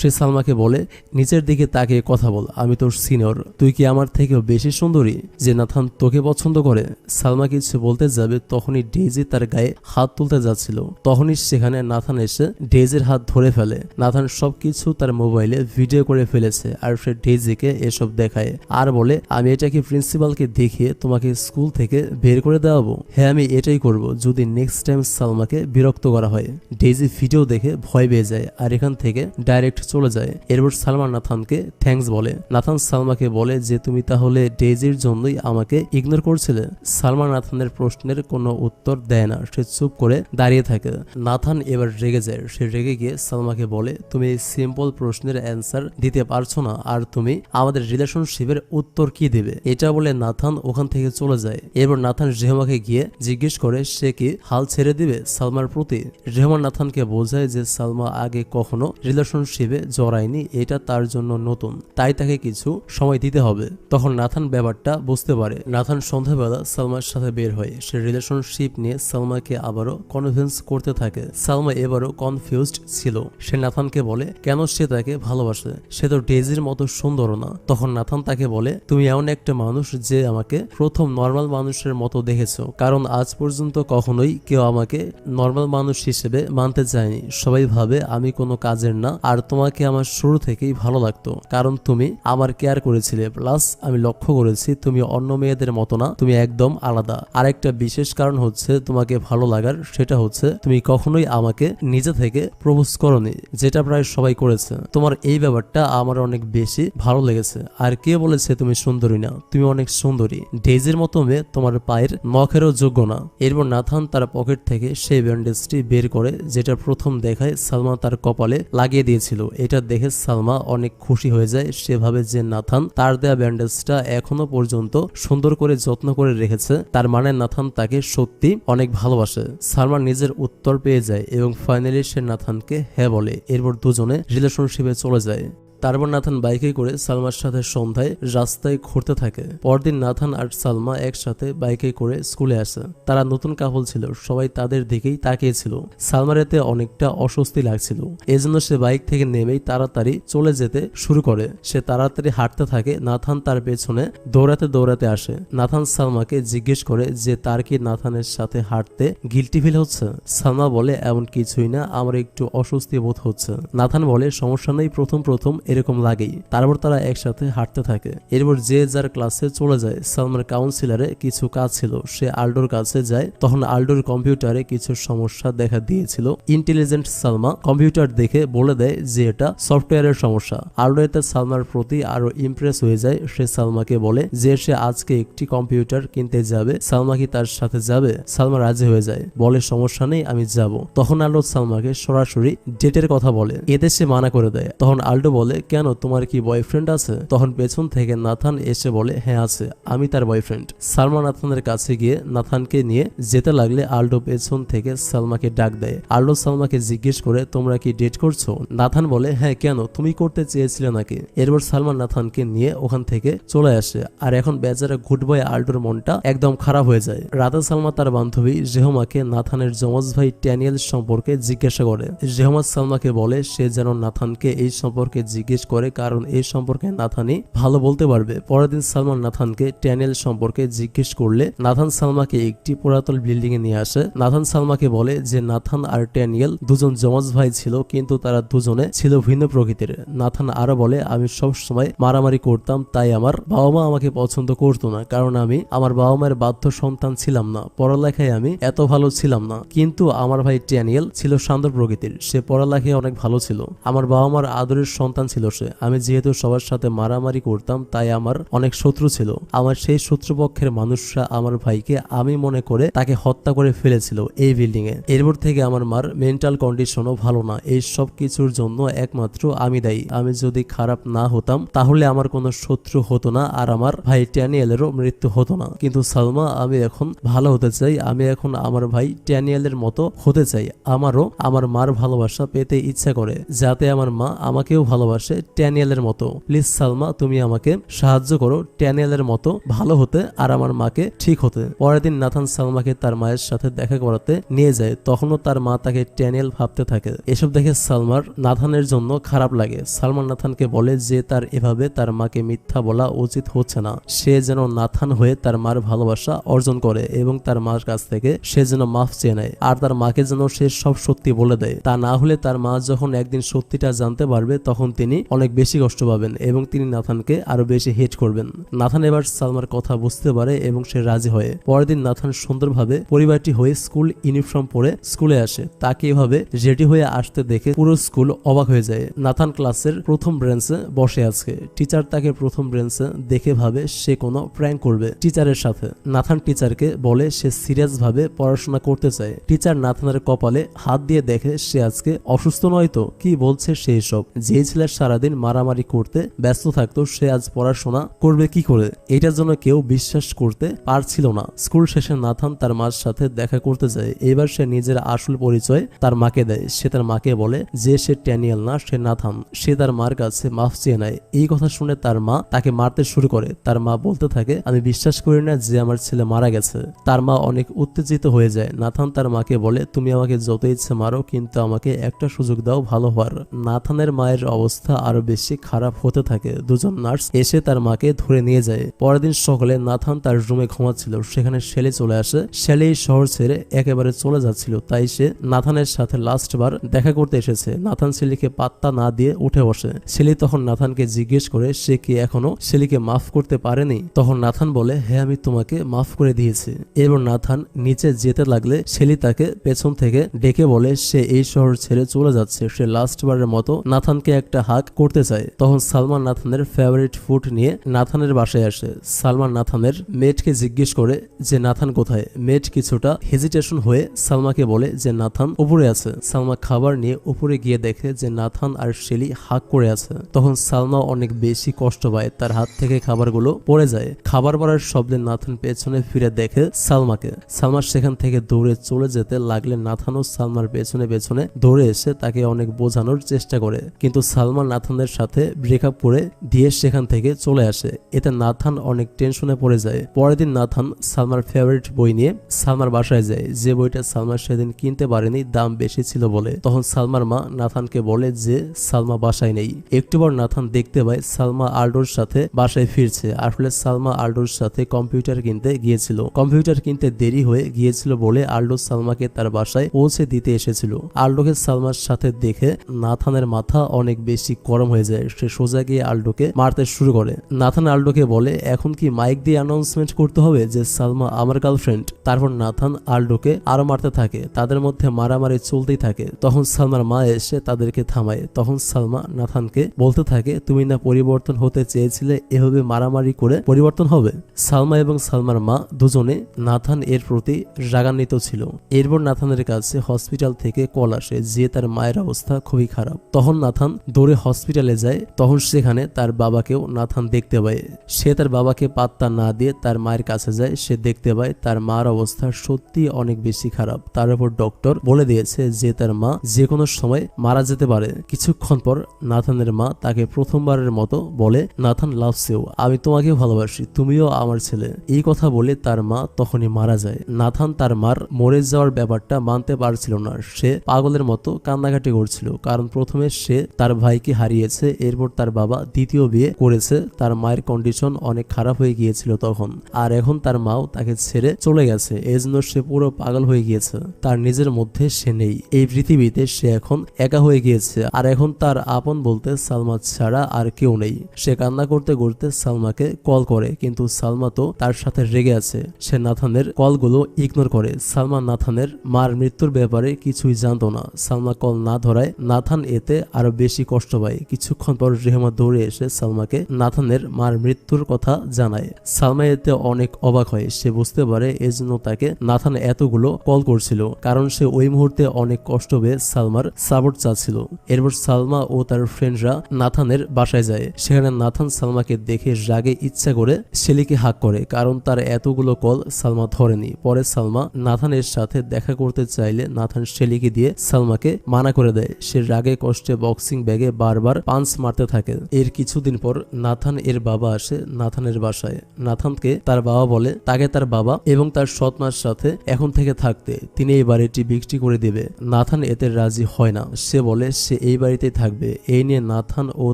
সে সালমাকে বলে, নিচের দিকে তাকিয়ে কথা বল, আমি তোর সিনিয়র, তুই কি আমার থেকেও বেশি সুন্দরী যে নাথান তোকে পছন্দ করে? সালমা কিছু বলতে যাবে, তখনই ডেইজি তার গায়ে হাত তুলতে যাচ্ছিল। তখনই সেখানে নাথান এসে ডেইজির হাত ধরে ফেলে। নাথান সবকিছু তার মোবাইলে ভিডিও করে ফেলেছে, আর সে ডেইজিকে এসব দেখায় আর বলে, আমি এটাকে প্রিন্সিপালকে দেখিয়ে তোমাকে স্কুল থেকে বের করে দেওয়াবো। হ্যাঁ, আমি এটাই করব যদি নেক্সট টাইম সালমাকে বিরক্ত করা হয়। ডেইজি ভিডিও দেখে ভয় পেয়ে যায় আর এখান থেকে ডাইরেক্ট চলে যায়। এরপর সালমা নাথানকে থ্যাঙ্কস বলে। নাথান সালমাকে বলে যে তুমি তাহলে ডেইজির জন্যই আমাকে ইগনোর করছিলে। সালমা নাথানের প্রশ্নের কোনো উত্তর দেয় না, সে চুপ করে দাঁড়িয়ে থাকে। নাথান এবার রেগে যায়। সে রেগে গিয়ে সালমাকে বলে, তুমি এই সিম্পল প্রশ্নের অ্যান্সার দিতে পারছো না, আর তুমি আমাদের রিলেশনশিপের উত্তর কি দেবে? এটা বলে নাথান ওখান থেকে চলে যায়। এরপর নাথান রেহমাকে গিয়ে জিজ্ঞেস করে সে কি হাল ছেড়ে দিবে সালমার প্রতি। রেহমা নাথানকে বোঝায় যে সালমা আগে কখনো রিলেশনশিপে জড়ায়নি, এটা তার জন্য নতুন, তাই তাকে কিছু সময় দিতে হবে। তখন নাথান ব্যাপারটা বুঝতে পারে। নাথান সন্ধ্যাবেলা সালমার সাথে বের হয়। সে রিলেশনশিপ নিয়ে সালমাকে আবারও কনভিন্স করতে থাকে। সালমা এবারও কনফিউজড ছিল। সে নাথানকে বলে কেন সে তাকে ভালোবাসে, সে তো ডেইজির মতো সুন্দর না। তখন নাথান তাকে বলে, তুমি এমন একটা মানুষ যে আমাকে প্রথম নর্মাল মানুষের মতো দেখেছো, কারণ আজ পর্যন্ত কখনোই কেউ আমাকে নর্মাল মানুষ হিসেবে মানতে চায়নি। সবাই ভাবে আমি কোনো কাজের না, আর তোমাকে আমার শুরু থেকেই ভালো লাগতো, কারণ তুমি আমার কেয়ার করেছিলে। প্লাস আমি লক্ষ্য করেছি তুমি অন্য মেয়েদের মতো না, তুমি একদম আলাদা। আরেকটা বিশেষ কারণ হচ্ছে তোমাকে ভালো লাগার, সেটা হচ্ছে তুমি কখনোই আমাকে নিজে থেকে প্রপোজ করনি, যেটা প্রায় সবাই করেছে। তোমার এই ব্যাপারটা আমার অনেক বেশি ভালো লেগেছে। আর কে বলেছে তুমি সুন্দরী না? তুমি অনেক সুন্দরী। ডেইজির মতো মেয়ে তোমার পায়ের নখেরও যোগ্য না। এরপর নাথান তার পকেট থেকে সেই ব্যান্ডেজটি বের করে, যেটা প্রথম দেখায় সালমা তার কপালে লাগিয়ে লাগিয়ে দিয়েছিল। এটা দেখে সালমা অনেক খুশি হয়ে যায়। সে ভাবে যে নাথান তার দেয়া ব্যান্ডেজটা এখনো পর্যন্ত সুন্দর করে যত্ন করে রেখেছে, তার মানে নাথান তাকে সত্যি অনেক ভালোবাসে। সালমা নিজের উত্তর পেয়ে যায় এবং ফাইনালি সে নাথানকে হ্যাঁ বলে। এরপর দুজনে রিলেশনশিপে চলে যায়। তারপর নাথান বাইকে করে সালমার সাথে সন্ধ্যায় রাস্তায় ঘুরতে থাকে। পরদিন নাথান আর সালমা একসাথে বাইকে করে স্কুলে আসে। তারা নতুন কাপল ছিল, সবাই তাদের দিকেই তাকিয়েছিল। সালমার এতে অনেকটা অস্বস্তি লাগছিল, এজন্য সে বাইক থেকে নেমেই তাড়াতাড়ি চলে যেতে শুরু করে। সে তাড়াতাড়ি হাঁটতে থাকে। নাথান তার পেছনে দৌড়াতে দৌড়াতে আসে। নাথান সালমাকে জিজ্ঞেস করে যে তার কি নাথানের সাথে হাঁটতে গিল্টি ফিল হচ্ছে। সালমা বলে এমন কিছুই না, আমার একটু অস্বস্তি বোধ হচ্ছে। নাথান বলে সমস্যা নেই, প্রথম প্রথম এরকম লাগেই। তারপর তারা একসাথে হাঁটতে থাকে। এরপর যে যার ক্লাসে চলে যায়। সালমার কাউন্সিলরে কিছু কাজ ছিল, সে আল্ডোর কাছে যায়। তখন আল্ডোর কম্পিউটারে কিছু সমস্যা দেখা দিয়েছিল। ইন্টেলিজেন্ট সালমা কম্পিউটার দেখে বলে দেয় যে এটা সফটওয়্যারের সমস্যা। আল্ডো এতে সালমার প্রতি আরো ইমপ্রেস হয়ে যায়। সে সালমাকে বলে যে সে আজকে একটি কম্পিউটার কিনতে যাবে। সালমা কি তার সাথে যাবে? সালমা রাজি হয়ে যায়, বলে সমস্যা নেই, আমি যাব। তখন আল্ডো সালমাকে সরাসরি ডেটের কথা বলে, এতে সে মানা করে দেয়। তখন আল্ডো বলে কেন, তোমার কি বয়ফ্রেন্ড আছে? তখন পেছন থেকে নাথান এসে বলে হ্যাঁ আছে, আমি তার বয়ফ্রেন্ড। সালমা নাথানের কাছে গিয়ে নাথানকে নিয়ে যেতে লাগলে আল্ডো পেছন থেকে সালমাকে ডাক দেয়। আল্ডো সালমাকে জিজ্ঞেস করে তোমরা কি ডেট করছো? নাথান বলে হ্যাঁ, কেন, তুমি করতে চেয়েছিলে নাকি? এরপর সালমা নাথানকে নিয়ে ওখান থেকে চলে আসে। আর এখন বেচারা গুড বয় আল্ডোর মনটা একদম খারাপ হয়ে যায়। রাতে সালমা তার বান্ধবী জেহমাকে নাথানের যমজ ভাই ট্যানিয়েল সম্পর্কে জিজ্ঞাসা করে। জেহমা সালমাকে বলে সে যেন নাথানকে এই সম্পর্কে জিজ্ঞেস করে, কারণ এই সম্পর্কে নাথানই ভালো বলতে পারবে। পরের দিন সালমান নাথানকে ট্যানিয়েল সম্পর্কে জিজ্ঞেস করলে নাথান সালমাকে একটি পুরাতন বিল্ডিং এ নিয়ে আসে। নাথান সালমাকে বলে যে নাথান আর ট্যানিয়েল দুজন যমজ ভাই ছিল, কিন্তু তারা দুজনে ছিল ভিন্ন প্রকৃতির। নাথান আরো বলে আমি সব সময় মারামারি করতাম, তাই আমার বাবা মা আমাকে পছন্দ করতো না, কারণ আমি আমার বাবা মায়ের বাধ্য সন্তান ছিলাম না। পড়ালেখায় আমি এত ভালো ছিলাম না, কিন্তু আমার ভাই ট্যানিয়েল ছিল শান্ত প্রকৃতির। সে পড়ালেখায় অনেক ভালো ছিল। আমার বাবা মার আদরের সন্তান ছিল সে। আমি যেহেতু সবার সাথে মারামারি করতাম, তাই আমার অনেক শত্রু ছিল। আমার সেই শত্রুপক্ষের মানুষরা আমার ভাইকে আমি মনে করে তাকে হত্যা করে ফেলেছিল এই বিল্ডিং এ। এরপর থেকে আমার মার মেন্টাল কন্ডিশনও ভালো না। এই সব কিছুর জন্য একমাত্র আমি দায়ী। আমি যদি খারাপ না হতাম তাহলে আমার কোনো শত্রু হতো না, আর আমার ভাই ট্যানিয়েলেরও মৃত্যু হতো না। কিন্তু সালমা, আমি এখন ভালো হতে চাই। আমি এখন আমার ভাই ট্যানিয়েলের মতো হতে চাই। আমারও আমার মার ভালোবাসা পেতে ইচ্ছা করে, যাতে আমার মা আমাকেও ভালোবাসে ট্যানিয়েলের মতো। প্লিজ সালমা, তুমি আমাকে সাহায্য করো ট্যানিয়েলের মতো ভালো হতে আর আমার মাকে ঠিক হতে। পরের দিন নাথান সালমাকে তার মায়ের সাথে দেখা করাতে নিয়ে যায়। তখনও তার মা তাকে ট্যানিয়েল ভাবতে থাকে। এসব দেখে সালমার নাথানের জন্য খারাপ লাগে। সালমান নাথানকে বলে যে তার এভাবে তার মাকে মিথ্যা বলা উচিত হচ্ছে না। সে যেন নাথান হয়ে তার মার ভালোবাসা অর্জন করে এবং তার মার কাছ থেকে সে যেন মাফ চেয়ে নেয়, আর তার মাকে যেন সে সব সত্যি বলে দেয়। তা না হলে তার মা যখন একদিন সত্যিটা জানতে পারবে, তখন তিনি অনেক বেশি কষ্ট পাবেন এবং তিনি নাথানকে আরো বেশি হেট করবেন। নাথান এবার সালমার কথা বুঝতে পারে এবং সে রাজি হয়। পরের দিন নাথান সুন্দরভাবে পরিবারটি হয়ে স্কুল ইউনিফর্ম পরে স্কুলে আসে। তাকে এভাবে রেডি হয়ে আসতে দেখে পুরো স্কুল অবাক হয়ে যায়। নাথান ক্লাসের প্রথম বেঞ্চে বসে আছে। টিচার তাকে প্রথম বেঞ্চে দেখে ভাবে সে কোনো প্র্যাঙ্ক করবে টিচারের সাথে। নাথান টিচারকে বলে সে সিরিয়াস ভাবে পড়াশোনা করতে চায়। টিচার নাথানের কপালে হাত দিয়ে দেখে সে আজকে অসুস্থ নয় তো, কি বলছে সেই সব। যে ছেলে সারাদিন মারামারি করতে ব্যস্ত থাকতো, সে আজ পড়াশোনা করবে কি করে? এটার জন্য কেউ বিশ্বাস করতে পারছিল না। স্কুল শেষে নাথান তার মার সাথে দেখা করতে যায়। এবার সে নিজের আসল পরিচয় তার মাকে দেয়। সে তার মাকে বলে যে সে ট্যানিয়েল না, সে নাথান। সে তার মার কাছে মাফ চেয়ে নেয়। এই কথা শুনে তার মা তাকে মারতে শুরু করে। তার মা বলতে থাকে আমি বিশ্বাস করি না যে আমার ছেলে মারা গেছে। তার মা অনেক উত্তেজিত হয়ে যায়। নাথান তার মাকে বলে তুমি আমাকে যত ইচ্ছে মারো, কিন্তু আমাকে একটা সুযোগ দাও ভালো হওয়ার। নাথানের মায়ের অবস্থা আরো বেশি খারাপ হতে থাকে। দুজন নার্স এসে তার মাকে ধরে নিয়ে যায়। পরের দিন সকালে নাথান তার রুমে ঘুমাচ্ছিল, সেখানে শেলি চলে আসে। শেলি শহর ছেড়ে একেবারে চলে যাচ্ছিল, তাই সে নাথানের সাথে লাস্ট বার দেখা করতে এসেছে। নাথান শেলিকে পাত্তা না দিয়ে উঠে বসে। শেলি তখন নাথানকে জিজ্ঞেস করে সে কি এখনো শেলিকে মাফ করতে পারেনি। তখন নাথান বলে হ্যাঁ, আমি তোমাকে মাফ করে দিয়েছি। এরপর নাথান নিচে যেতে লাগলে শেলি তাকে পেছন থেকে ডেকে বলে সে এই শহর ছেড়ে চলে যাচ্ছে। সে লাস্ট বারের মতো নাথানকে একটা হাগ হাগ করতে চায়। তখন সালমা নাথানের ফেভারিট ফুড নিয়ে নাথানের বাসায় আসে। সালমা নাথানের মেয়েটকে জিজ্ঞেস করে যে নাথান কোথায়। মেয়েট কিছুটা হেজিটেশন হয়ে সালমাকে বলে যে নাথান উপরে আছে। সালমা খাবার নিয়ে উপরে গিয়ে দেখে যে নাথান আর শেলি হাগ করে আছে। তখন সালমা অনেক বেশি কষ্ট পায়, তার হাত থেকে খাবারগুলো পড়ে যায়। খাবার পড়ার শব্দে নাথান পেছনে ফিরে দেখে সালমাকে। সালমা সেখান থেকে দৌড়ে চলে যেতে লাগলে নাথানও সালমার পেছনে পেছনে দৌড়ে এসে তাকে অনেক বোঝানোর চেষ্টা করে, কিন্তু সালমা নাথানের সাথে ব্রেকআপ করে দিয়ে সেখান থেকে চলে আসে। এতে নাথান অনেক টেনশনে পড়ে যায়। পরের দিন নাথান সালমার ফেভারিট বই নিয়ে সালমার বাসায় যায়, যে বইটা সালমা সেদিন কিনতে পারেনি, দাম বেশি ছিল বলে। তখন সালমার মা নাথানকে বলে যে সালমা বাসায় নেই। একটু পর নাথান দেখতে পায় সালমা আল্ডোর সাথে বাসায় ফিরছে। আসলে সালমা আল্ডোর সাথে কম্পিউটার কিনতে গিয়েছিল। কম্পিউটার কিনতে দেরি হয়ে গিয়েছিল বলে আল্ডো সালমাকে তার বাসায় পৌঁছে দিতে এসেছিল। আল্ডোকে সালমার সাথে দেখে নাথানের মাথা অনেক বেশি গরম হয়ে যায়। সে সোজা গিয়ে আল্ডোকে মারতে শুরু করে। নাথান আল্ডোকে বলে এখন কি মাইক দিয়ে অ্যানাউন্সমেন্ট করতে হবে যে সালমা আমার গার্লফ্রেন্ড। তারপর নাথান আল্ডোকে আরো মারতে থাকে, তাদের মধ্যে মারামারি চলতেই থাকে। তখন সালমার মা এসে তাদেরকে থামায়। তখন সালমা নাথানকে বলতে থাকে তুমি না পরিবর্তন হতে চেয়েছিলে, এভাবে মারামারি করে পরিবর্তন হবে? সালমা এবং সালমার মা দুজনে নাথান এর প্রতি রাগান্বিত ছিল। এরপর নাথানের কাছে হসপিটাল থেকে কল আসে যে তার মায়ের অবস্থা খুবই খারাপ। তখন নাথান দৌড়ে হসপিটালে যায়। তখন সেখানে তার বাবাকেও নাথান দেখতে পায়। সে তার বাবাকে পাত্তা না দিয়ে তার মায়ের কাছে যায়। সে দেখতে পায় তার মার অবস্থা সত্যি অনেক বেশি খারাপ। তার উপর ডক্টর বলে দিয়েছে যে তার মা যে কোনো সময় মারা যেতে পারে। কিছুক্ষণ পর নাথানের মা তাকে প্রথমবারের মতো বলে নাথান লাভস ইউ, আমি তোমাকে ভালোবাসি, তুমিও আমার ছেলে। এই কথা বলে তার মা তখনই মারা যায়। নাথান তার মার মরে যাওয়ার ব্যাপারটা মানতে পারছিল না। সে পাগলের মতো কান্নাকাটি করছিল, কারণ প্রথমে সে তার ভাইকে হারিয়েছে, এরপর তার বাবা দ্বিতীয় বিয়ে করেছে। তার মায়ের কন্ডিশন অনেক খারাপ হয়ে গিয়েছিল তখন, আর এখন তার মাও তাকে ছেড়ে চলে গেছে। এজন্য সে পুরো পাগল হয়ে গিয়েছে। তার নিজের মধ্যে সে নেই, এই পৃথিবীতে সে এখন একা হয়ে গিয়েছে। আর এখন তার আপন বলতে সালমা ছাড়া আর কেউ নেই। সে কান্না করতে করতে সালমাকে কল করে, কিন্তু সালমা তো তার সাথে রেগে আছে। সে নাথানের কলগুলো ইগনোর করে। সালমা নাথানের মার মৃত্যুর ব্যাপারে কিছুই জানতো না। সালমা কল না ধরায় নাথান এতে আরো বেশি কষ্ট পায়। কিছুক্ষণ পর রেহমা দৌড়ে এসে সালমাকে নাথানের মার মৃত্যুর কথা জানায়। সালমা এতে অনেক অবাক হয়। সে বুঝতে পারে এজন্য তাকে নাথান এতগুলো কল করছিল, কারণ সে ওই মুহূর্তে অনেক কষ্ট পেয়ে সালমার সাপোর্ট চাচ্ছিল। এরপর সালমা ও তার ফ্রেন্ডরা নাথানের বাসায় যায়। সেখানে নাথান সালমাকে দেখে রাগে ইচ্ছা করে শেলিকে হাক করে, কারণ তার এতগুলো কল সালমা ধরেনি। পরে সালমা নাথানের সাথে দেখা করতে চাইলে নাথান শেলিকে দিয়ে সালমাকে মানা করে দেয়। সে রাগে কষ্টে বক্সিং ব্যাগে বারবার পাঞ্চ মারতে থাকে। এর কিছুদিন পর নাথান এর বাবা আসে নাথানের বাসায়। নাথানকে তার বাবা বলে তাকে তার বাবা এবং তার সৎ মার সাথে এখন থেকে থাকতে, তিনি এই বাড়িটি বিক্রি করে দেবে। নাথান এতে রাজি হয় না। সে বলে সে এই বাড়িতেই থাকবে। এই নিয়ে নাথান ও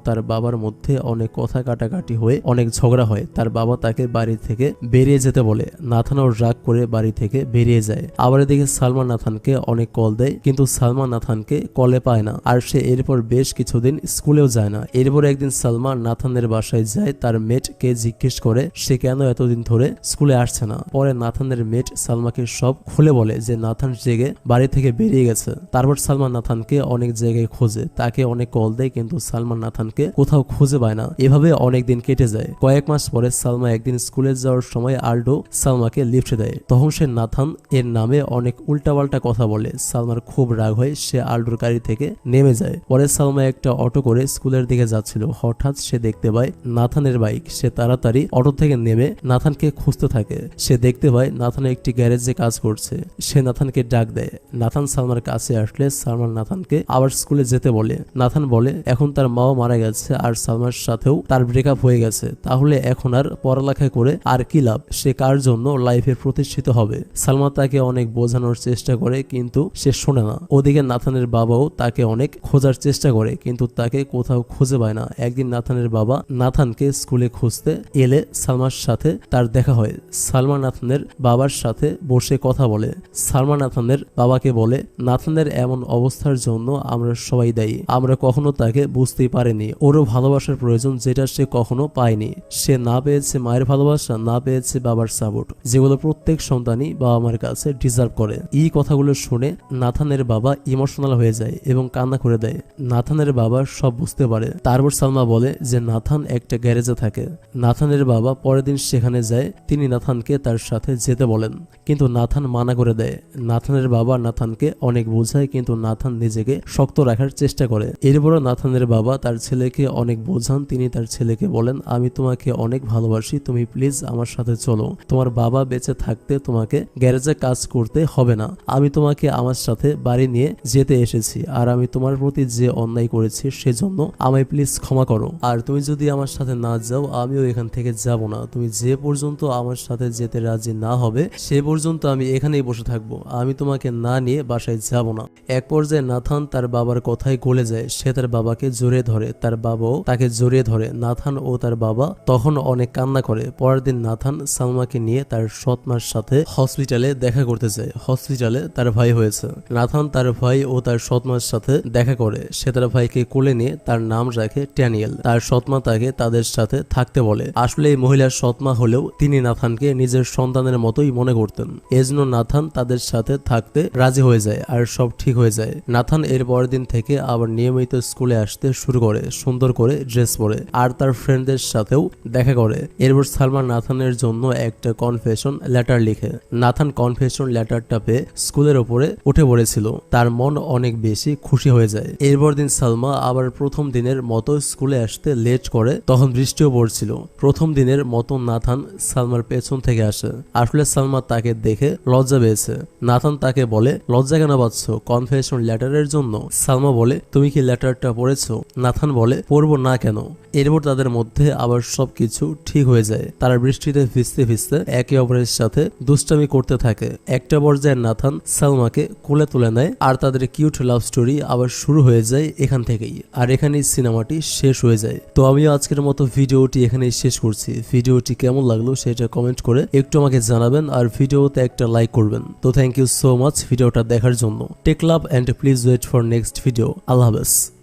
তার বাবার মধ্যে অনেক কথা কাটাকাটি হয়ে অনেক ঝগড়া হয়। তার বাবা তাকে বাড়ি থেকে বেরিয়ে যেতে বলে। নাথানও রাগ করে বাড়ি থেকে বেরিয়ে যায়। আবার এদিকে সালমা নাথানকে অনেক কল দেয়, কিন্তু সালমা নাথানকে কলে পায় না। আর সে এরপর বেশ কিছুদিন স্কুলেও যায় না। এরপর একদিন সালমা নাথানের বাসায় যায়। তার মেটকে জিজ্ঞেস করে সে কেন এতদিন ধরে স্কুলে আসছে না। পরে নাথানের মেট সালমাকে সব খুলে বলে যে নাথান জেগে বাড়ি থেকে বেরিয়ে গেছে। তারপর সালমা নাথানকে অনেক জায়গায় খোঁজে, তাকে অনেক কল দেয়, কিন্তু সালমা নাথানকে কোথাও খুঁজে পায় না। এভাবে অনেক দিন কেটে যায়। কয়েক মাস পরে সালমা একদিন স্কুলে যাওয়ার সময় আল্ডো সালমাকে লিফট দেয়। তখন সে নাথান এর নামে অনেক উল্টাপাল্টা কথা বলে। সালমার খুব রাগ হয়। সে আল্ডোর গাড়ি থেকে নেমে যায়। পরে সালমা একটা অটো করে স্কুলের দিকে যাচ্ছিল। হঠাৎ সে দেখতে পায় নাথানের বাইক। সে তাড়াতাড়ি অটো থেকে নেমে নাথানকে খুঁজতে থাকে। সে দেখতে পায় নাথান একটি গ্যারেজে কাজ করছে। সে নাথানকে ডাক দেয়। নাথান সালমার কাছে আসলে সালমান নাথানকে আবার স্কুলে যেতে বলে। নাথান বলে এখন তার মাও মারা গেছে আর সালমার সাথেও তার ব্রেকআপ হয়ে গেছে, তাহলে এখন আর পড়ালেখা করে আর কি লাভ? সে কার জন্য লাইফে প্রতিষ্ঠিত হবে? সালমা তাকে অনেক বোঝানোর চেষ্টা করে, কিন্তু সে শোনে না। ওদিকে নাথানের বাবাও তাকে অনেক খোঁজার চেষ্টা করে, কিন্তু তাকে কোথাও খুঁজে পায় না। একদিন নাথানের বাবা নাথানকে স্কুলে খুঁজতে এলে সালমার সাথে তার দেখা হয়। সালমা নাথানের বাবার সাথে বসে কথা বলে। সালমা নাথানের বাবাকে বলে নাথানের এমন অবস্থার জন্য আমরা সবাই দায়ী। আমরা কখনো তাকে বুঝতেই পারিনি। ওরও ভালোবাসার প্রয়োজন, যেটা সে কখনো পায়নি। সে না পেয়েছে মায়ের ভালোবাসা, না পেয়েছে বাবার সাপোর্ট, যেগুলো প্রত্যেক সন্তানই বাবা মার কাছে ডিজার্ভ করে। এই কথাগুলো শুনে নাথানের বাবা ইমোশনাল হয়ে যায় এবং কান্না করে দেয়। নাথানের বাবা সব বুঝতে পারে। তারপর সালমা বলে যে নাথান একটা গ্যারেজে থাকে। নাথানের বাবা পরের দিন সেখানে যায়। তিনি নাথানকে তার সাথে যেতে বলেন, কিন্তু নাথান মানা করে দেয়। নাথানের বাবা নাথানকে অনেক বোঝায়, কিন্তু নাথান নিজেকে শক্ত রাখার চেষ্টা করে। এরপরও নাথানের বাবা তার ছেলেকে অনেক বোঝান। তিনি তার ছেলেকে বলেন, আমি তোমাকে অনেক ভালোবাসি, তুমি প্লিজ আমার সাথে চলো। তোমার বাবা বেঁচে থাকতে তোমাকে গ্যারেজে কাজ করতে হবে না। আমি তোমাকে আমার সাথে বাড়ি নিয়ে যেতে এসেছি, আর আমি তোমার প্রতি যে অন্যায় করেছি সেজন্য আমায় প্লিজ ক্ষমা করো। আর তুমি যদি আমার সাথে না যাও আমিও এখান থেকে যাব না। তুমি যে পর্যন্ত আমার সাথে যেতে রাজি না হবে সে পর্যন্ত আমি এখানেই বসে থাকবো। আমি তোমাকে না নিয়ে বাসায় যাব না। এক পর্যায়ে নাথান তার বাবার কথায় গলে যায়। সে তার বাবাকে জড়িয়ে ধরে, তার বাবাও তাকে জড়িয়ে ধরে। নাথান ও তার বাবা তখন অনেক কান্না করে। পরের দিন নাথান সালমাকে নিয়ে তার সৎ মার সাথে হসপিটালে দেখা করতে যায়। হসপিটালে তার ভাই হয়েছে। নাথান তার ভাই ও তার সৎ মার সাথে দেখা করে। সে তার ভাইকে কোলে নিয়ে তার নাম রাখে ড্যানিয়েল। তার সৎমা তাকে তাদের সাথে থাকতে বলে। আসলে এই মহিলার সৎমা হলেও তিনি নাথানকে নিজের সন্তানের মতোই মনে করতেন। এজন্য নাথান তাদের সাথে থাকতে রাজি হয়ে যায় আর সব ঠিক হয়ে যায়। নাথান এর পরের দিন থেকে আবার নিয়মিত স্কুলে আসতে শুরু করে, সুন্দর করে ড্রেস পরে, আর তার ফ্রেন্ডদের সাথেও দেখা করে। এরপর সালমা নাথানের জন্য একটা কনফেশন লেটার লিখে। নাথান কনফেশন লেটারটা পেয়ে স্কুলের উপরে উঠে পড়েছিল। তার মন অনেক বেশি খুশি হয়ে যায়। এরপর দিন সালমা আবার প্রথম দিনের মতো স্কুলে আসতে লেট করে। তখন বৃষ্টিও পড়ছিল। প্রথম দিনের মতো নাথান সালমার পেছন থেকে আসে। আসলে সালমা তাকে দেখে লজ্জা পেয়েছে। নাথান তাকে বলে, লজ্জা কেন পাচ্ছ কনফেশন লেটারের জন্য? সালমা বলে, তুমি কি লেটারটা পড়েছো? নাথান বলে, পড়বো না কেন? এরপর তাদের মধ্যে আবার সবকিছু ঠিক হয়ে যায়। তারা বৃষ্টিতে ভিজতে ভিজতে একে অপরের সাথে দুষ্টামি করতে থাকে। একটা পর্যায়ে নাথান সালমাকে কোলে তুলে নেয়, আর তাদের কিউট লাভ স্টোরি আবার শুরু হয়ে যায় এখান থেকেই। আর এখানেই সিনেমাটি শেষ হয়ে যায়। তো আমিও আজকের মতো ভিডিওটি এখানেই শেষ করছি। ভিডিওটি কেমন লাগলো সেটা কমেন্ট করে একটু আমাকে জানাবেন, আর ভিডিওতে একটা লাইক করবেন। তো থ্যাংক ইউ সো মাচ ভিডিওটা দেখার জন্য। Take love and please wait for next video. আল্লাহ হাফেজ।